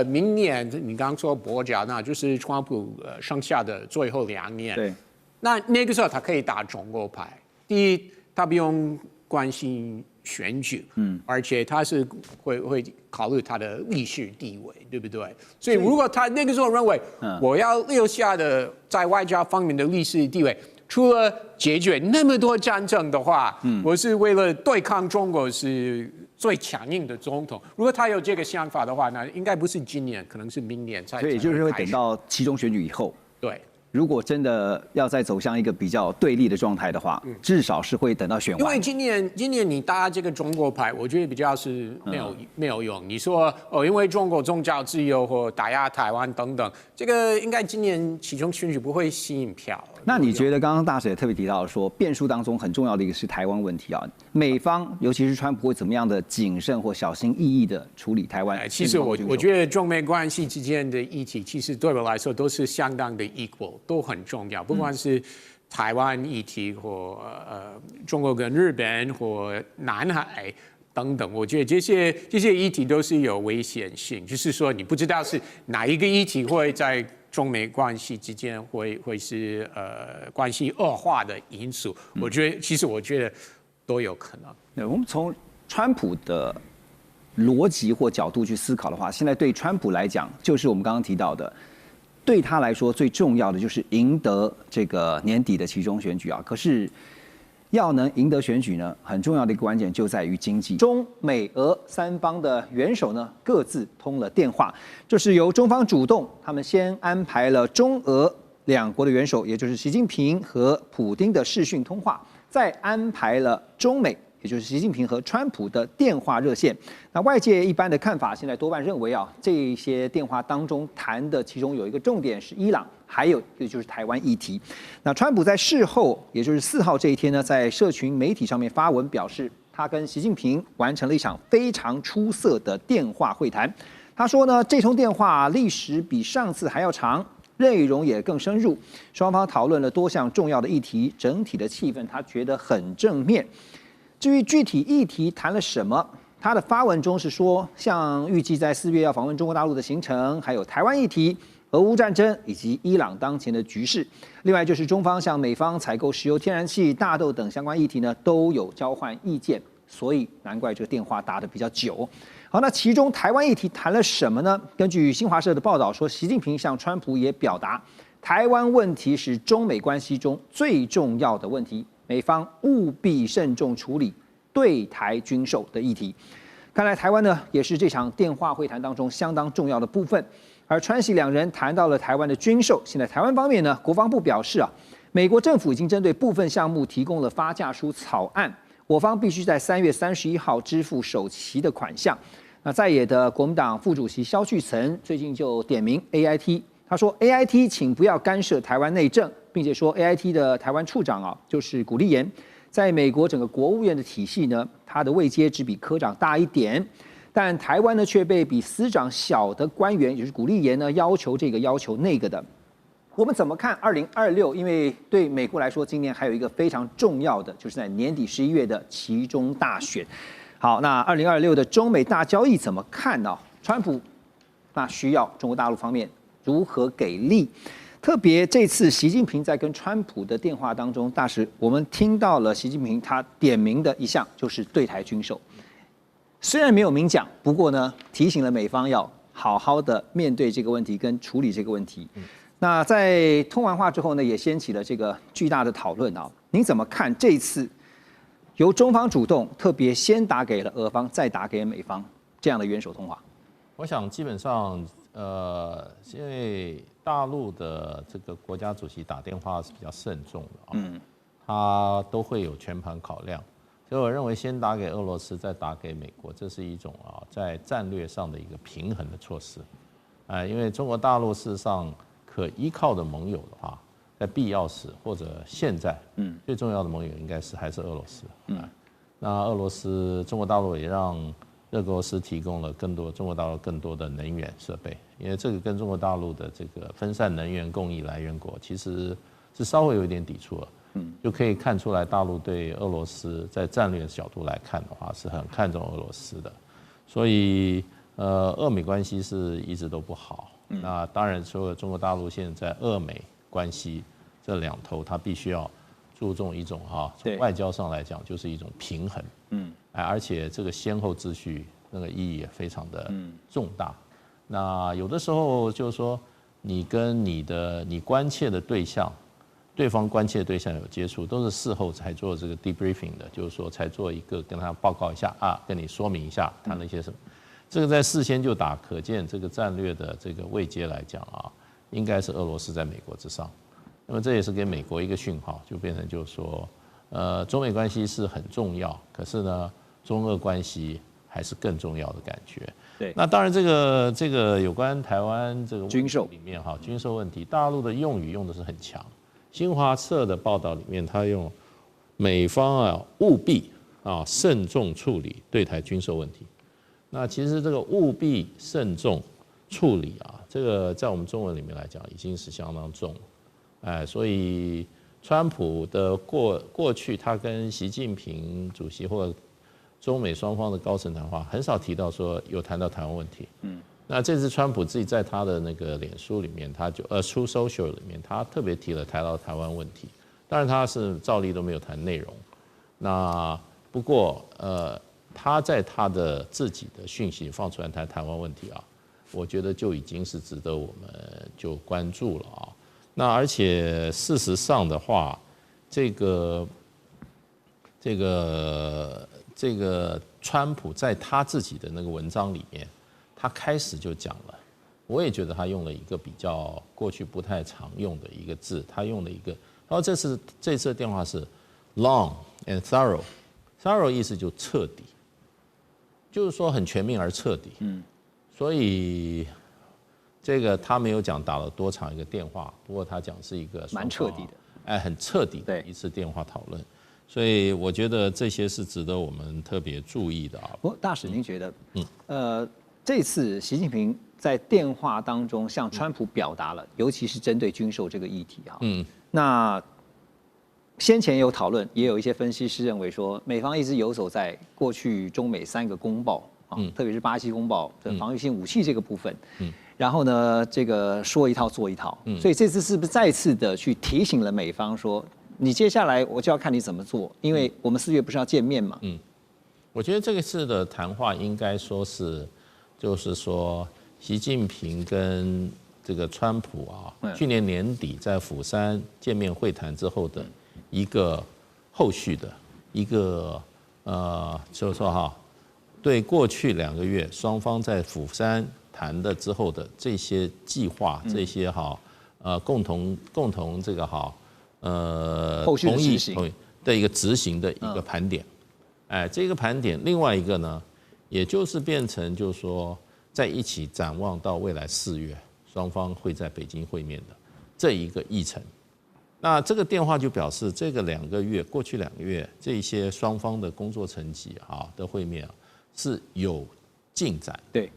明年，你刚刚说跛脚，那就是川普剩下的最后2年，对，那个时候他可以打中国牌。第一，他不用关心选举，而且他是会考虑他的历史地位，对不对？所以如果他那个时候认为我要留下的在外交方面的历史地位，除了解决那么多战争的话，我是为了对抗中国是最强硬的总统。如果他有这个想法的话，那应该不是今年，可能是明年才。所以也就是会等到期中选举以后。对。如果真的要再走向一个比较对立的状态的话，至少是会等到选完。因为今年你搭这个中国牌，我觉得比较是没有用。你说因为中国宗教自由或打压台湾等等，这个应该今年期中选举不会吸引票。那你觉得刚刚大使也特别提到说，变数当中很重要的一个是台湾问题啊，美方尤其是川普会怎么样的谨慎或小心翼翼的处理台湾？其实我觉得中美关系之间的议题，其实对我来说都是相当的 equal。都很重要，不管是台湾议题或中国跟日本或南海等等，我觉得这些议题都是有危险性，就是说你不知道是哪一个议题会在中美关系之间会是关系恶化的因素。我觉得都有可能。对，我们从川普的逻辑或角度去思考的话，现在对川普来讲，就是我们刚刚提到的。对他来说，最重要的就是赢得这个年底的期中选举啊。可是，要能赢得选举呢，很重要的一个关键就在于经济。中美俄3方的元首呢，各自通了电话，这是由中方主动，他们先安排了中俄2国的元首，也就是习近平和普丁的视讯通话，再安排了中美也就是习近平和川普的电话热线。那外界一般的看法，现在多半认为啊，这些电话当中谈的其中有一个重点是伊朗，还有一个就是台湾议题。那川普在事后，也就是4号这一天呢，在社群媒体上面发文表示，他跟习近平完成了一场非常出色的电话会谈。他说呢，这通电话历时比上次还要长，内容也更深入，双方讨论了多项重要的议题，整体的气氛他觉得很正面。至于具体议题谈了什么，他的发文中是说，像预计在4月要访问中国大陆的行程，还有台湾议题、俄乌战争以及伊朗当前的局势。另外就是中方向美方采购石油、天然气、大豆等相关议题呢，都有交换意见，所以难怪这个电话打得比较久。好，那其中台湾议题谈了什么呢？根据新华社的报道说，习近平向川普也表达，台湾问题是中美关系中最重要的问题，美方务必慎重处理对台军售的议题。看来台湾呢，也是这场电话会谈当中相当重要的部分。而川习两人谈到了台湾的军售，现在台湾方面呢，国防部表示啊，美国政府已经针对部分项目提供了发价书草案。我方必须在3月31号支付首期的款项。那在野的国民党副主席萧旭岑最近就点名 AIT， 他说 AIT 请不要干涉台湾内政，并且说 AIT 的台湾处长啊就是古立言，在美国整个国务院的体系呢，他的位阶只比科长大一点，但台湾呢却被比司长小的官员，也就是古立言呢要求这个要求那个的。我们怎么看2026？因为对美国来说，今年还有一个非常重要的，就是在年底11月的期中大选。好，那2026的中美大交易怎么看呢？川普那需要中国大陆方面如何给力？特别这次习近平在跟川普的电话当中，大使我们听到了习近平他点名的一项就是对台军售，虽然没有明讲，不过呢提醒了美方要好好的面对这个问题跟处理这个问题。那在通完话之后呢，也掀起了这个巨大的讨论啊。您怎么看这一次由中方主动，特别先打给了俄方，再打给美方这样的元首通话？我想基本上，因为大陆的这个国家主席打电话是比较慎重的啊，他都会有全盘考量，所以我认为先打给俄罗斯，再打给美国，这是一种啊在战略上的一个平衡的措施，因为中国大陆事实上可依靠的盟友的话，在必要时或者现在，最重要的盟友应该是还是俄罗斯。那俄罗斯，中国大陆也让俄罗斯提供了中国大陆更多的能源设备，因为这个跟中国大陆的这个分散能源供应来源国其实是稍微有一点抵触了。就可以看出来大陆对俄罗斯在战略角度来看的话，是很看重俄罗斯的，所以俄美关系是一直都不好。那当然，说中国大陆现在俄美关系这两头，它必须要注重一种从外交上来讲，就是一种平衡。而且这个先后秩序那个意义也非常的重大。那有的时候就是说，你跟你关切的对象，对方关切的对象有接触，都是事后才做这个 debriefing 的，就是说才做一个跟他报告一下啊，跟你说明一下谈了一些什么。这个在事先就打，可见这个战略的这个位阶来讲啊，应该是俄罗斯在美国之上。那么这也是给美国一个讯号，就变成就是说，中美关系是很重要，可是呢，中俄关系还是更重要的感觉。对，那当然这个有关台湾这个军售里面军售问题，大陆的用语用的是很强。新华社的报道里面，他用美方务必慎重处理对台军售问题。那其实这个务必慎重处理这个在我们中文里面来讲已经是相当重了，所以川普的过去他跟习近平主席或者中美双方的高层谈话很少提到说有谈到台湾问题。那这次川普自己在他的那个脸书里面，他就Truth Social 里面，他特别提了台湾问题。当然他是照例都没有谈内容。那不过他在他的自己的讯息放出来谈台湾问题我觉得就已经是值得我们就关注了那而且事实上的话，这个川普在他自己的那个文章里面，他开始就讲了，我也觉得他用了一个比较过去不太常用的一个字，他用了一个，然后这次的电话是 long and thorough， thorough 意思就彻底，就是说很全面而彻底。所以这个他没有讲打了多长一个电话，不过他讲是一个蛮彻底的，很彻底的一次电话讨论。所以我觉得这些是值得我们特别注意的啊。不过大使，您觉得，这次习近平在电话当中向川普表达了，尤其是针对军售这个议题啊，那先前有讨论，也有一些分析师认为说，美方一直游走在过去中美3个公报啊，特别是巴西公报的防御性武器这个部分，然后呢，这个说一套做一套，所以这次是不是再次的去提醒了美方说，你接下来我就要看你怎么做，因为我们4月不是要见面嘛？我觉得这个次的谈话应该说是，就是说习近平跟这个川普啊，去年年底在釜山见面会谈之后的一个后续的一个就是说哈，对过去2个月双方在釜山谈的之后的这些计划，这些共同这个后续的执行的一个执行的一个盘点。这个盘点，另外一个呢，也就是变成就是说在一起展望到未来4月双方会在北京会面的这一个议程。那这个电话就表示，这个过去2个月，这一些双方的工作成绩的会面是有进展。对，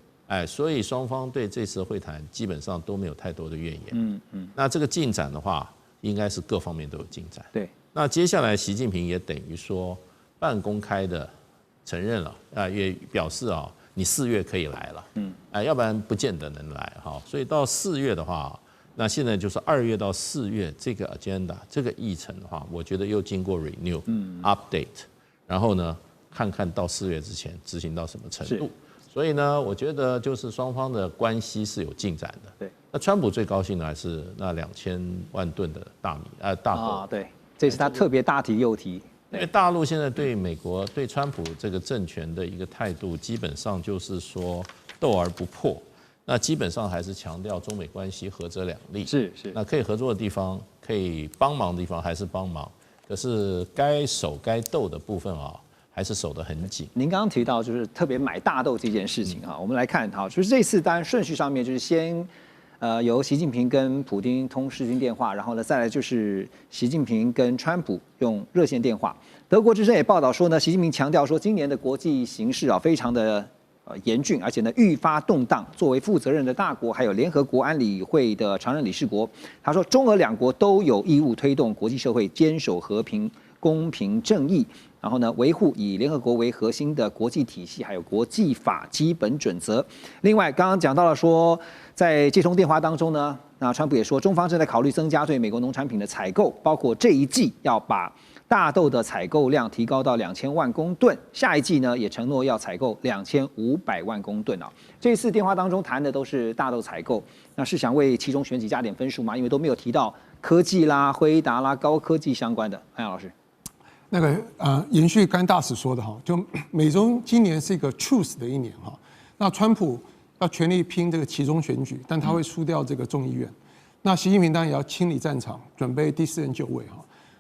所以双方对这次会谈基本上都没有太多的怨言。那这个进展的话，应该是各方面都有进展。对，那接下来习近平也等于说半公开的承认了，也表示你4月可以来了，要不然不见得能来所以到4月的话。那现在就是2月到4月这个 agenda 这个议程的话，我觉得又经过 renew、update， 然后呢，看看到4月之前执行到什么程度。所以呢，我觉得就是双方的关系是有进展的。对，那川普最高兴的还是那2000万吨的大豆。对，这是他特别大提又提。因为大陆现在对美国对川普这个政权的一个态度，基本上就是说斗而不破。那基本上还是强调中美关系合则两利，是。那可以合作的地方，可以帮忙的地方还是帮忙，可是该守该斗的部分还是守得很紧。您刚刚提到就是特别买大豆这件事情我们来看就是这次当然顺序上面就是先由习近平跟普丁通视讯电话，然后呢再来就是习近平跟川普用热线电话。德国之声也报道说呢，习近平强调说，今年的国际形势非常的严峻，而且呢愈发动荡。作为负责任的大国，还有联合国安理会的常任理事国，他说中俄2国都有义务推动国际社会坚守和平、公平、正义，然后呢维护以联合国为核心的国际体系，还有国际法基本准则。另外，刚刚讲到了说，在这通电话当中呢，那川普也说，中方正在考虑增加对美国农产品的采购，包括这一季要把大豆的采购量提高到2000万公吨，下一季呢也承诺要采购2500万公吨这次电话当中谈的都是大豆采购，那是想为其中选几加点分数吗？因为都没有提到科技啦、辉达啦、高科技相关的。汉阳老师，那个延续刚大使说的就美中今年是一个 truth 的一年那川普要全力拼这个期中选举，但他会输掉这个众议院。那习近平当然也要清理战场，准备第4任就位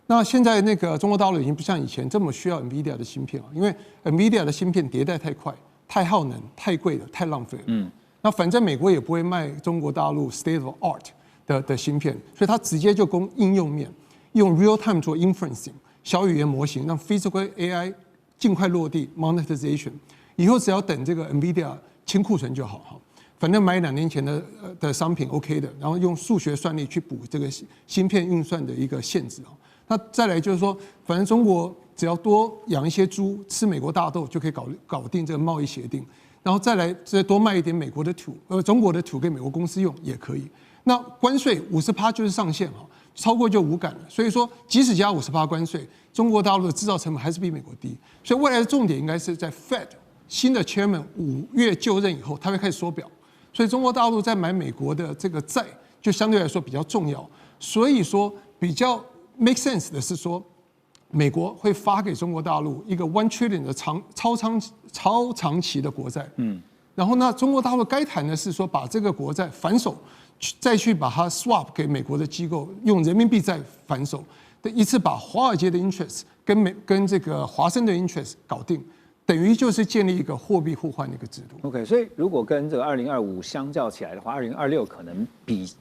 那现在那个中国大陆已经不像以前这么需要 NVIDIA 的芯片因为 NVIDIA 的芯片迭代太快、太耗能、太贵了、太浪费了。那反正美国也不会卖中国大陆 state of art 的芯片，所以它直接就供应用面，用 real time 做 inferencing 小语言模型，让 physical AI 尽快落地 monetization。以后只要等这个 NVIDIA 清库存就好反正买2年前的商品 OK 的，然后用数学算力去补这个芯片运算的一个限制那再来就是说，反正中国只要多养一些猪，吃美国大豆就可以搞定这个贸易协定，然后再来再多卖一点美国的土，中国的土给美国公司用也可以。那关税50%就是上限超过就无感了。所以说，即使加50%关税，中国大陆的制造成本还是比美国低。所以未来的重点应该是在 Fed 新的 Chairman 5月就任以后，他会开始缩表，所以中国大陆在买美国的这个债就相对来说比较重要。所以说比较 make sense 的是说，美国会发给中国大陆一个1 trillion 的超长期的国债，然后呢，中国大陆该谈的是说把这个国债反手，再去把它 swap 给美国的机构，用人民币再反手。一次把华尔街的 interest 跟这个华盛顿 interest 搞定，等于就是建立一个货币互换的一个制度。OK， 所以如果跟这个2025相较起来的话，2026可能比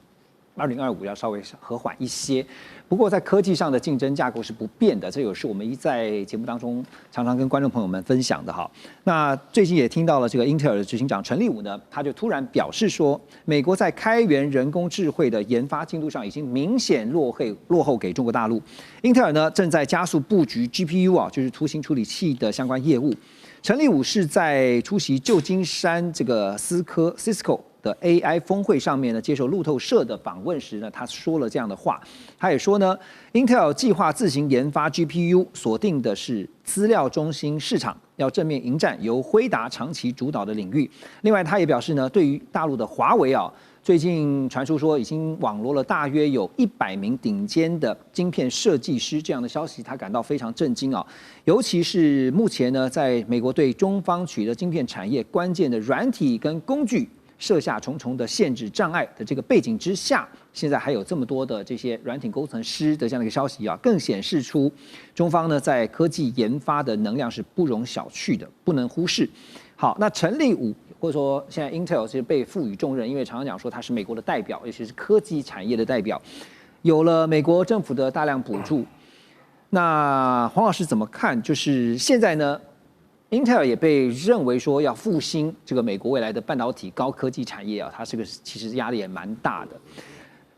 2025要稍微和缓一些。不过在科技上的竞争架构是不变的，这也是我们在节目当中常常跟观众朋友们分享的哈。那最近也听到了这个英特尔的执行长陈立武呢，他就突然表示说，美国在开源人工智慧的研发进度上已经明显落后给中国大陆。英特尔呢正在加速布局 GPU 啊，就是图形处理器的相关业务。陈立武是在出席旧金山这个Cisco 的 AI 峰会上面呢，接受路透社的访问时呢，他说了这样的话。他也说呢 ，Intel 计划自行研发 GPU， 锁定的是资料中心市场，要正面迎战由辉达长期主导的领域。另外，他也表示呢，对于大陆的华为啊，最近传出说已经网罗了大约有100名顶尖的晶片设计师这样的消息，他感到非常震惊啊。尤其是目前呢，在美国对中方取得晶片产业关键的软体跟工具设下重重的限制障碍的这个背景之下，现在还有这么多的这些软体工程师的这样的一个消息啊，更显示出中方呢在科技研发的能量是不容小觑的，不能忽视。好，那陈立武或者说现在 Intel 是被赋予重任，因为常常讲说它是美国的代表，尤其是科技产业的代表，有了美国政府的大量补助。那黄老师怎么看？就是现在呢？Intel 也被认为说要复兴这个美国未来的半导体高科技产业啊，它这个其实压力也蛮大的。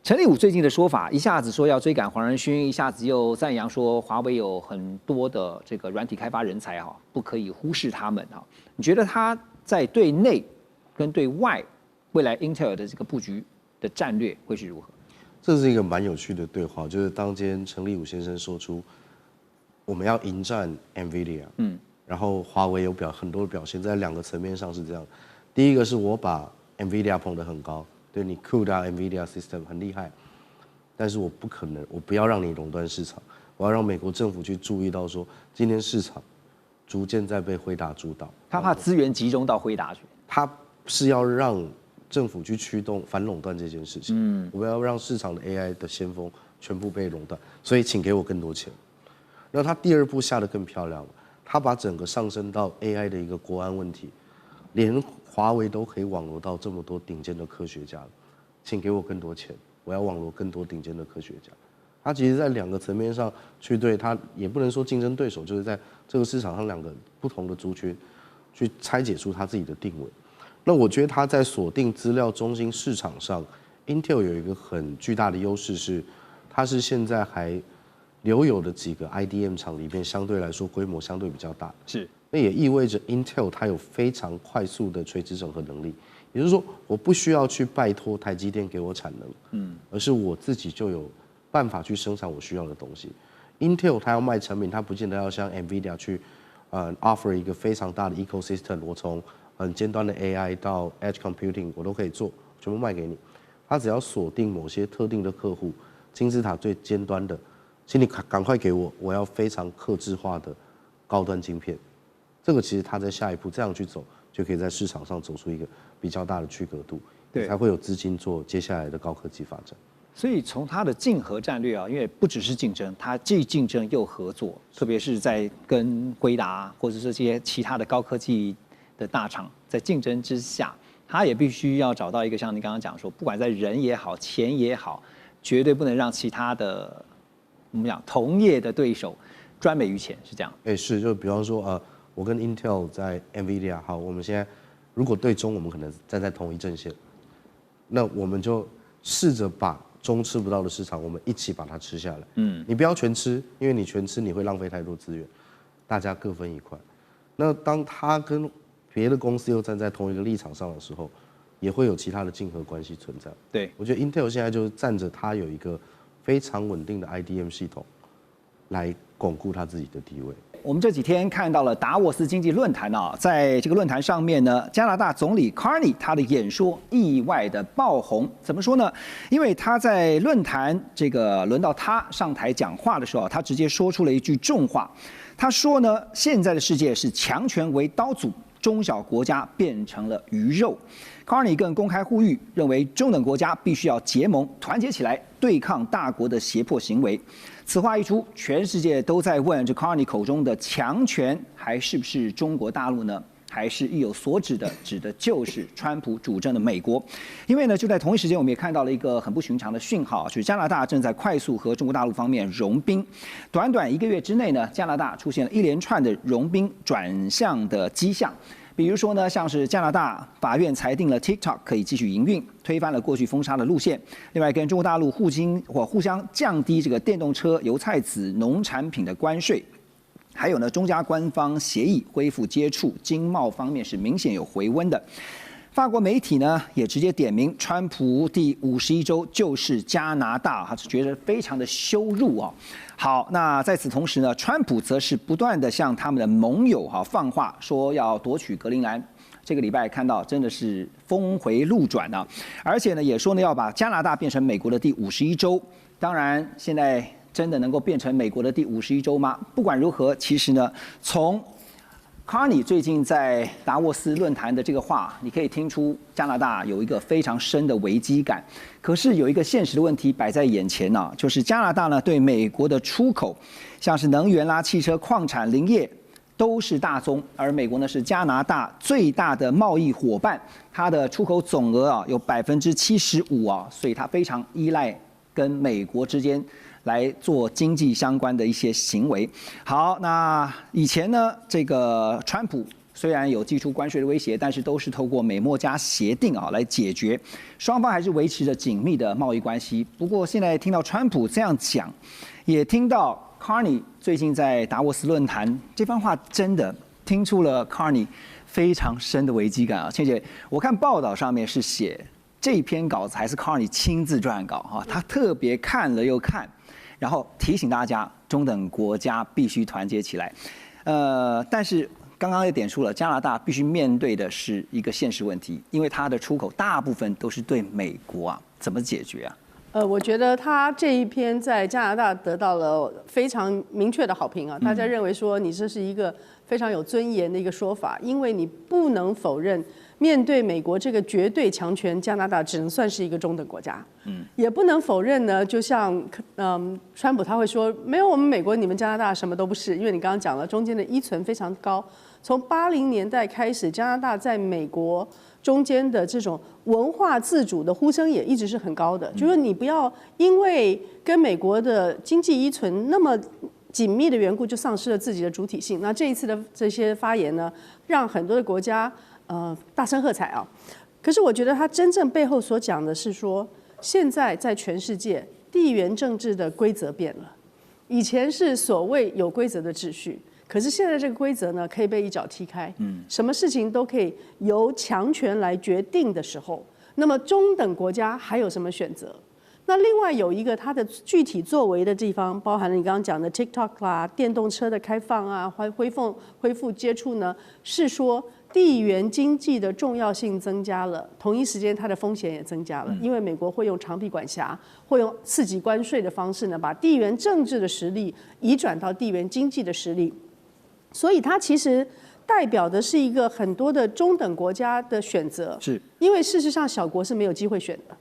陈立武最近的说法，一下子说要追赶黄仁勋，一下子又赞扬说华为有很多的这个软体开发人才哈，不可以忽视他们哈。你觉得他在对内跟对外未来 Intel 的这个布局的战略会是如何？这是一个蛮有趣的对话，就是当今天陈立武先生说出我们要迎战 NVIDIA，然后华为有很多的表现，在2个层面上是这样。第一个是我把 NVIDIA 捧得很高，对你 CUDA NVIDIA System 很厉害，但是我不可能，我不要让你垄断市场，我要让美国政府去注意到说，今天市场逐渐在被辉达主导。他怕资源集中到辉达去，他是要让政府去驱动反垄断这件事情。我们要让市场的 AI 的先锋全部被垄断，所以请给我更多钱。然后他第2步下得更漂亮了。他把整个上升到 AI 的一个国安问题，连华为都可以网罗到这么多顶尖的科学家了，请给我更多钱，我要网罗更多顶尖的科学家。他其实在2个层面上去对他，也不能说竞争对手，就是在这个市场上2个不同的族群去拆解出他自己的定位。那我觉得他在锁定资料中心市场上 ，Intel 有一个很巨大的优势是，它是现在还留有的几个 IDM 厂里面，相对来说规模相对比较大，是，那也意味着 Intel 它有非常快速的垂直整合能力，也就是说，我不需要去拜托台积电给我产能，而是我自己就有办法去生产我需要的东西。Intel 它要卖产品，它不见得要像 NVIDIA 去offer 一个非常大的 ecosystem， 我从很尖端的 AI 到 Edge Computing 我都可以做，全部卖给你。它只要锁定某些特定的客户，金字塔最尖端的。请你赶快给我，我要非常客制化的高端晶片。这个其实他在下一步这样去走，就可以在市场上走出一个比较大的区隔度，对，才会有资金做接下来的高科技发展。所以从它的竞合战略啊，因为不只是竞争，它既竞争又合作，特别是在跟辉达或者是这些其他的高科技的大厂在竞争之下，它也必须要找到一个像你刚刚讲说，不管在人也好，钱也好，绝对不能让其他的我们讲同业的对手专美于前，是这样。是，就比方说我跟 Intel 在 NVIDIA 好，我们现在如果对中，我们可能站在同一阵线，那我们就试着把中吃不到的市场，我们一起把它吃下来。你不要全吃，因为你全吃你会浪费太多资源，大家各分一块。那当他跟别的公司又站在同一个立场上的时候，也会有其他的竞合关系存在。对，我觉得 Intel 现在就是站着它有一个非常稳定的 IDM 系统，来巩固它自己的地位。我们这几天看到了达沃斯经济论坛啊，在这个论坛上面呢，加拿大总理 Carney 他的演说意外的爆红。怎么说呢？因为他在论坛这个轮到他上台讲话的时候，他直接说出了一句重话。他说呢，现在的世界是强权为刀俎，中小国家变成了鱼肉。Carney 更公开呼吁，认为中等国家必须要结盟，团结起来对抗大国的胁迫行为。此话一出，全世界都在问：这 Carney 口中的强权还是不是中国大陆呢？还是意有所指的，指的就是川普主政的美国。因为呢，就在同一时间，我们也看到了一个很不寻常的讯号，就是加拿大正在快速和中国大陆方面融冰。短短1个月之内呢，加拿大出现了一连串的融冰转向的迹象。比如说呢，像是加拿大法院裁定了 TikTok 可以继续营运，推翻了过去封杀的路线。另外，跟中国大陆互相降低这个电动车、油菜籽、农产品的关税。还有呢，中加官方协议恢复接触，经贸方面是明显有回温的。法国媒体呢也直接点名，川普第51州就是加拿大，他是觉得非常的羞辱啊。好，那在此同时呢，川普则是不断的向他们的盟友放话，说要夺取格陵兰。这个礼拜看到真的是峰回路转啊，而且呢也说呢要把加拿大变成美国的第51州。当然，现在真的能够变成美国的第51州吗？不管如何，其实呢，从 Carney 最近在达沃斯论坛的这个话，你可以听出加拿大有一个非常深的危机感。可是有一个现实的问题摆在眼前呢，就是加拿大呢对美国的出口，像是能源啦、汽车、矿产、林业都是大宗，而美国呢是加拿大最大的贸易伙伴，它的出口总额有75%所以它非常依赖跟美国之间来做经济相关的一些行为。好，那以前呢，这个川普虽然有祭出关税的威胁，但是都是透过美墨加协定来解决，双方还是维持着紧密的贸易关系。不过现在听到川普这样讲，也听到 Carney 最近在达沃斯论坛这番话，真的听出了 Carney 非常深的危机感啊。倩姐，我看报道上面是写这篇稿子还是 Carney 亲自撰稿他特别看了又看。然后提醒大家，中等国家必须团结起来。但是刚刚也点出了，加拿大必须面对的是一个现实问题，因为它的出口大部分都是对美国啊，怎么解决啊？我觉得他这一篇在加拿大得到了非常明确的好评啊，大家认为说你这是一个非常有尊严的一个说法，因为你不能否认。面对美国这个绝对强权，加拿大只能算是一个中等国家。也不能否认呢，就像川普他会说，没有我们美国，你们加拿大什么都不是，因为你刚刚讲了，中间的依存非常高。从80年代开始，加拿大在美国中间的这种文化自主的呼声也一直是很高的，就是说你不要因为跟美国的经济依存那么紧密的缘故，就丧失了自己的主体性。那这一次的这些发言呢，让很多的国家大声喝彩啊！可是我觉得他真正背后所讲的是说，现在在全世界地缘政治的规则变了，以前是所谓有规则的秩序，可是现在这个规则呢可以被一脚踢开，什么事情都可以由强权来决定的时候，那么中等国家还有什么选择？那另外有一个它的具体作为的地方，包含了你刚刚讲的 TikTok 啦、电动车的开放啊、恢复接触呢，是说地缘经济的重要性增加了，同一时间它的风险也增加了，因为美国会用长臂管辖，会用刺激关税的方式呢，把地缘政治的实力移转到地缘经济的实力，所以它其实代表的是一个很多的中等国家的选择，是因为事实上小国是没有机会选的。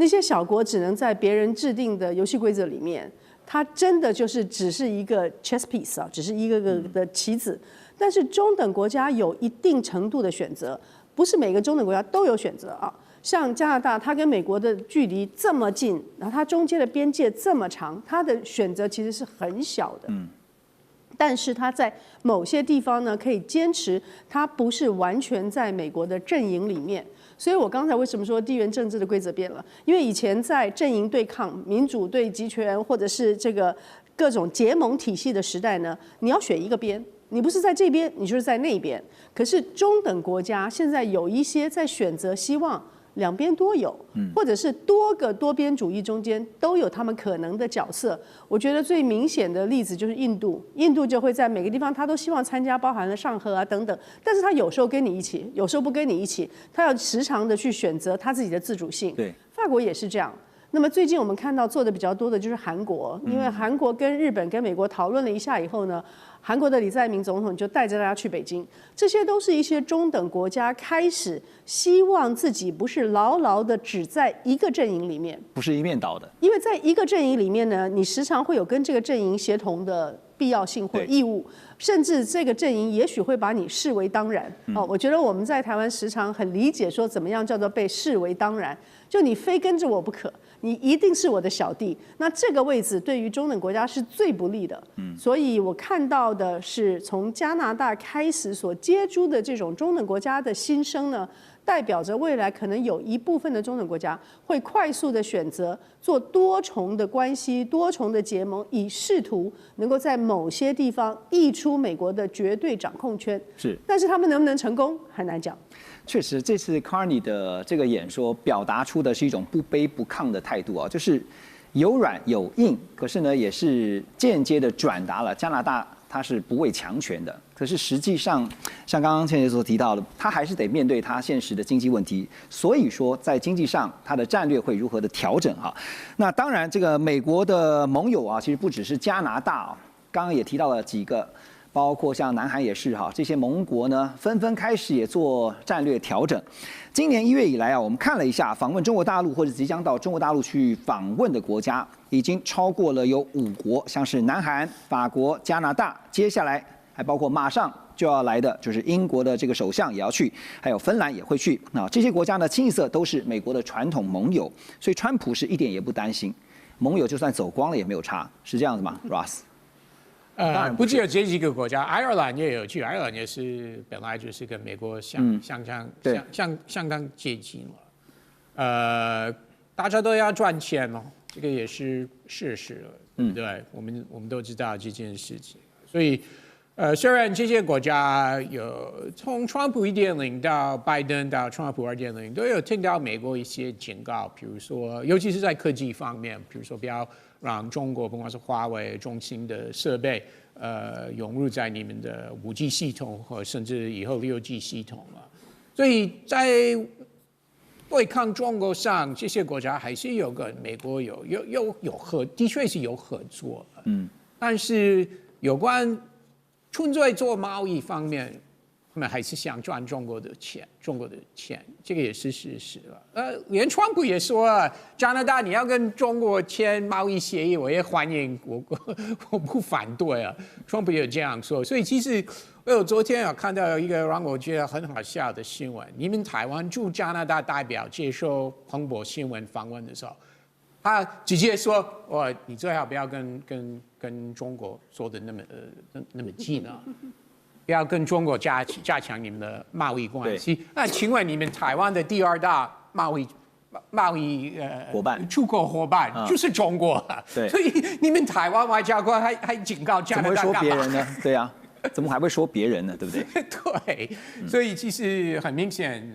那些小国只能在别人制定的游戏规则里面，它真的就是只是一个 chess piece 只是一个个的棋子。但是中等国家有一定程度的选择，不是每个中等国家都有选择啊。像加拿大，它跟美国的距离这么近，然后它中间的边界这么长，它的选择其实是很小的。但是它在某些地方呢，可以坚持它不是完全在美国的阵营里面。所以我刚才为什么说地缘政治的规则变了？因为以前在阵营对抗、民主对集权，或者是这个各种结盟体系的时代呢，你要选一个边，你不是在这边，你就是在那边。可是中等国家现在有一些在选择，希望两边都有，或者是多个多边主义中间都有他们可能的角色。我觉得最明显的例子就是印度，印度就会在每个地方他都希望参加，包含了上合啊等等，但是他有时候跟你一起，有时候不跟你一起，他要时常的去选择他自己的自主性。对，法国也是这样。那么最近我们看到做的比较多的就是韩国，因为韩国跟日本跟美国讨论了一下以后呢，韩国的李在明总统就带着大家去北京，这些都是一些中等国家开始希望自己不是牢牢的只在一个阵营里面，不是一面倒的。因为在一个阵营里面呢，你时常会有跟这个阵营协同的必要性或义务，甚至这个阵营也许会把你视为当然。我觉得我们在台湾时常很理解说怎么样叫做被视为当然，就你非跟着我不可。你一定是我的小弟，那这个位置对于中等国家是最不利的。所以我看到的是从加拿大开始所接触的这种中等国家的新生呢，代表着未来可能有一部分的中等国家会快速的选择做多重的关系、多重的结盟，以试图能够在某些地方溢出美国的绝对掌控圈。是，但是他们能不能成功，很难讲。确实，这次 Carney 的这个演说表达出的是一种不卑不亢的态度啊，就是有软有硬，可是呢，也是间接的转达了加拿大它是不畏强权的。可是实际上，像刚刚倩姐所提到的，他还是得面对他现实的经济问题。所以说，在经济上，他的战略会如何的调整哈？那当然，这个美国的盟友啊，其实不只是加拿大啊，刚刚也提到了几个。包括像南韩也是哈，这些盟国呢纷纷开始也做战略调整。今年1月以来啊，我们看了一下访问中国大陆或者即将到中国大陆去访问的国家，已经超过了有5国，像是南韩、法国、加拿大，接下来还包括马上就要来的就是英国的这个首相也要去，还有芬兰也会去。那这些国家呢，清一色都是美国的传统盟友，所以川普是一点也不担心，盟友就算走光了也没有差，是这样子吗 ，Ross？当然不只有这几个国家，爱尔兰也有去，爱尔兰也是本来就是跟美国相当接近了。大家都要赚钱哦，这个也是事实了，对，我们都知道这件事情，所以虽然这些国家有从川普1.0到拜登到川普2.0都有听到美国一些警告，比如说，尤其是在科技方面，比如说不要让中国不管是华为、中兴的设备，涌入在你们的5G 系统，或甚至以后6G 系统了。所以在对抗中国上，这些国家还是有跟美国的确是有合作。但是有关纯粹做贸易方面，他们还是想赚中国的钱，这个也是事实了。连川普也说了，加拿大你要跟中国签贸易协议，我也欢迎，我不反对啊。川普也这样说，所以其实我昨天有看到一个让我觉得很好笑的新闻，你们台湾驻加拿大代表接受彭博新闻访问的时候，他直接说：“你最好不要跟中国说的那么近啊。”不要跟中国加强你们的贸易关系。那请问你们台湾的第2大贸易伙伴、出口伙伴就是中国了。对，所以你们台湾外交官还警告加拿大干嘛？怎么会说别人呢？对啊，怎么还会说别人呢？对不对？对，所以其实很明显，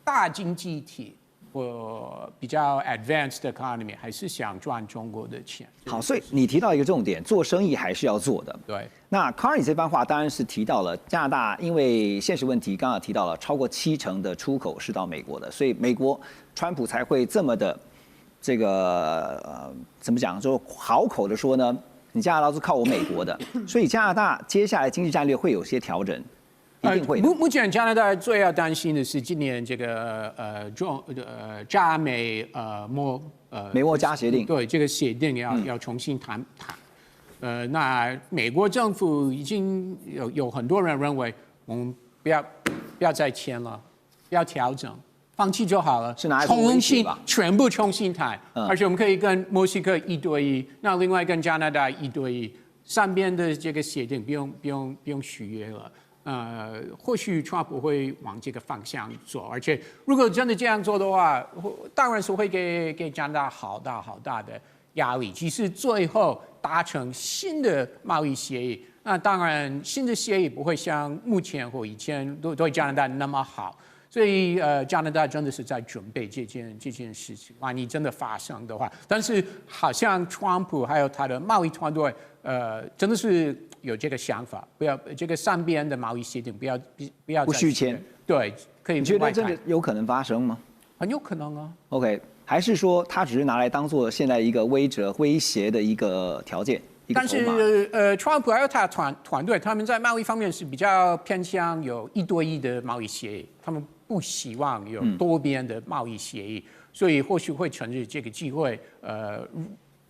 大经济体或比较 advanced economy 还是想赚中国的钱。好，所以你提到一个重点，做生意还是要做的。对。那 Carney 这番话当然是提到了加拿大，因为现实问题，刚刚提到了超过70%的出口是到美国的，所以美国川普才会这么的这个怎么讲，就好口的说呢，你加拿大是靠我美国的，所以加拿大接下来经济战略会有些调整。一定会。目前加拿大最要担心的是今年这个加美美墨加协定，对这个协定要重新谈。那美国政府已经有很多人认为我们不要再签了，要调整，放弃就好了，是拿来重新全部重新谈，而且我们可以跟墨西哥1对1，那另外跟加拿大1对1，三边的这个协定不用续约了。或许川普会往这个方向做，而且如果真的这样做的话，当然是会给加拿大好大的压力。即使最后达成新的贸易协议，那当然新的协议不会像目前或以前对加拿大那么好。所以加拿大真的是在准备这件事情，万一真的发生的话。但是好像川普还有他的贸易团队，真的是有这个想法，不要这个三边的贸易协定不要不续签。对，可以。你觉得真的有可能发生吗？很有可能啊。OK，还是说它只是拿来当做现在一个威胁的一个条件？但是川普还有他团队，他们在贸易方面是比较偏向有1对1的贸易协议，他们不希望有多边的贸易协议，所以或许会趁着这个机会，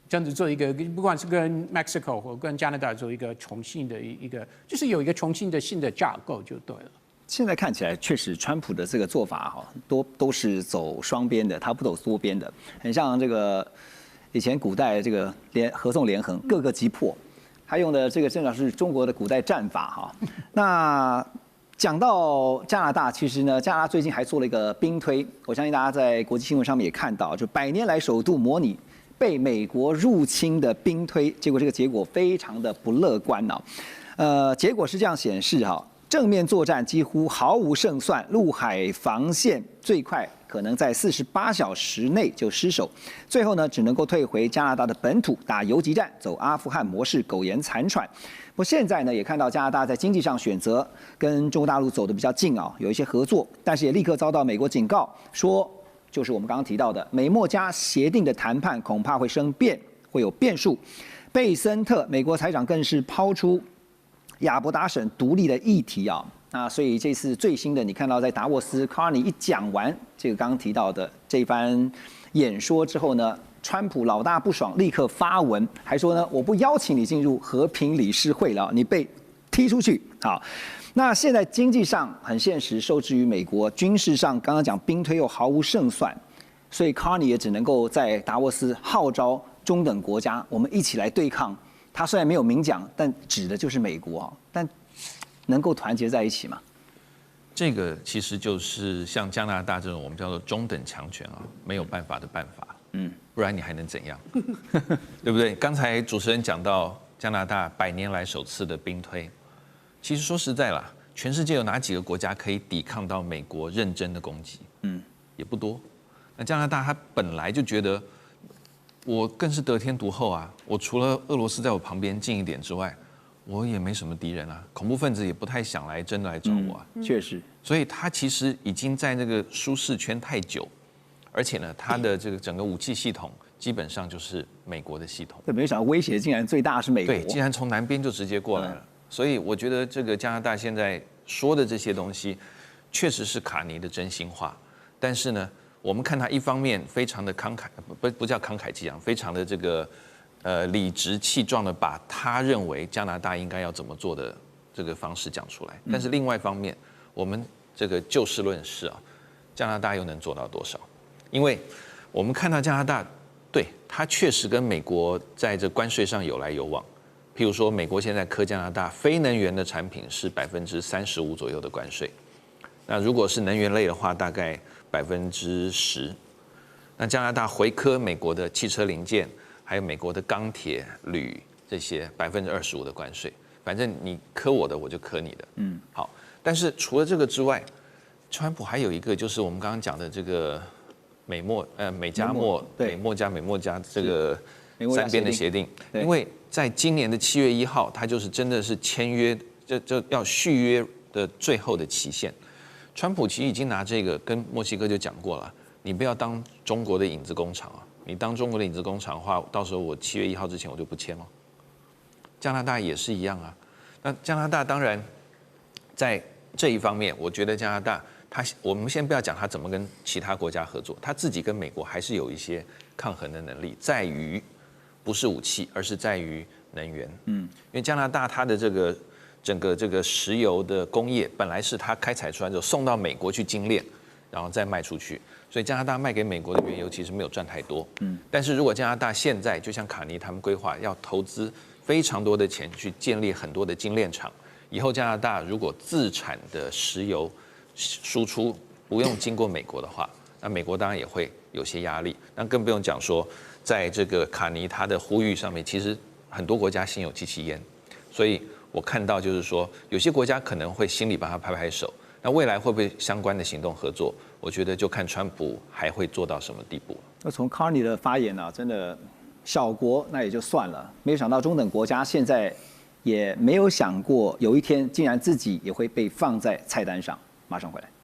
真的做一个，不管是跟 Mexico 或跟加拿大做一个重新的一个，就是有一个重新的新的架构就对了。现在看起来，确实川普的这个做法哈，都是走双边的，他不走多边的，很像这个。以前古代这个合纵连横，各个击破，他用的这个正好是中国的古代战法哈。那讲到加拿大，其实呢，加拿大最近还做了一个兵推，我相信大家在国际新闻上面也看到，就100年来首度模拟被美国入侵的兵推，结果这个结果非常的不乐观哦。结果是这样显示哈，正面作战几乎毫无胜算，陆海防线最快可能在48小时内就失守，最后呢只能够退回加拿大的本土打游击战，走阿富汗模式，苟延残喘。不过现在呢也看到加拿大在经济上选择跟中国大陆走得比较近啊，有一些合作，但是也立刻遭到美国警告，说就是我们刚刚提到的美墨加协定的谈判恐怕会生变，会有变数。贝森特美国财长更是抛出亚伯达省独立的议题啊。那所以这次最新的，你看到在达沃斯 Carney 一讲完这个刚刚提到的这番演说之后呢，川普老大不爽，立刻发文，还说呢，我不邀请你进入和平理事会了，你被踢出去。好，那现在经济上很现实，受制于美国；军事上刚刚讲兵推又毫无胜算，所以 Carney 也只能够在达沃斯号召中等国家，我们一起来对抗。他虽然没有明讲，但指的就是美国啊，但能够团结在一起吗？这个其实就是像加拿大这种我们叫做中等强权啊，没有办法的办法。不然你还能怎样？对不对？刚才主持人讲到加拿大100年来首次的兵推，其实说实在啦，全世界有哪几个国家可以抵抗到美国认真的攻击？也不多。那加拿大他本来就觉得我更是得天独厚啊，我除了俄罗斯在我旁边近一点之外，我也没什么敌人啊，恐怖分子也不太想来真的来找我啊。确实，所以他其实已经在那个舒适圈太久，而且呢，他的这个整个武器系统基本上就是美国的系统。对，没想到威胁竟然最大是美国。对，竟然从南边就直接过来了。所以我觉得这个加拿大现在说的这些东西，确实是卡尼的真心话。但是呢，我们看他一方面非常的慷慨，不叫慷慨激昂，非常的这个理直气壮的把他认为加拿大应该要怎么做的这个方式讲出来。但是另外一方面，我们这个就事论事啊，加拿大又能做到多少？因为我们看到加拿大，对，它确实跟美国在这关税上有来有往。譬如说，美国现在科加拿大非能源的产品是35%左右的关税，那如果是能源类的话，大概10%。那加拿大回科美国的汽车零件，还有美国的钢铁、铝这些25%的关税，反正你科我的，我就科你的。好。但是除了这个之外，川普还有一个就是我们刚刚讲的这个美加墨加这个3边的协定，因为在今年的7月1号，它就是真的是签约，就要续约的最后的期限。川普其实已经拿这个跟墨西哥就讲过了，你不要当中国的影子工厂啊！你当中国的影子工厂的话，到时候我7月1号之前我就不签了。加拿大也是一样啊。那加拿大当然在这一方面，我觉得加拿大我们先不要讲他怎么跟其他国家合作，他自己跟美国还是有一些抗衡的能力，在于不是武器，而是在于能源。因为加拿大它的这个整个这个石油的工业本来是它开采出来之后送到美国去精炼，然后再卖出去，所以加拿大卖给美国的原油其实没有赚太多。但是如果加拿大现在就像卡尼他们规划，要投资非常多的钱去建立很多的精炼厂，以后加拿大如果自产的石油输出不用经过美国的话，那美国当然也会有些压力。那更不用讲说，在这个卡尼他的呼吁上面，其实很多国家心有戚戚焉，所以我看到就是说，有些国家可能会心里帮他拍拍手。那未来会不会相关的行动合作？我觉得就看川普还会做到什么地步。那从 Carney 的发言啊，真的小国那也就算了，没有想到中等国家现在也没有想过有一天竟然自己也会被放在菜单上。马上回来。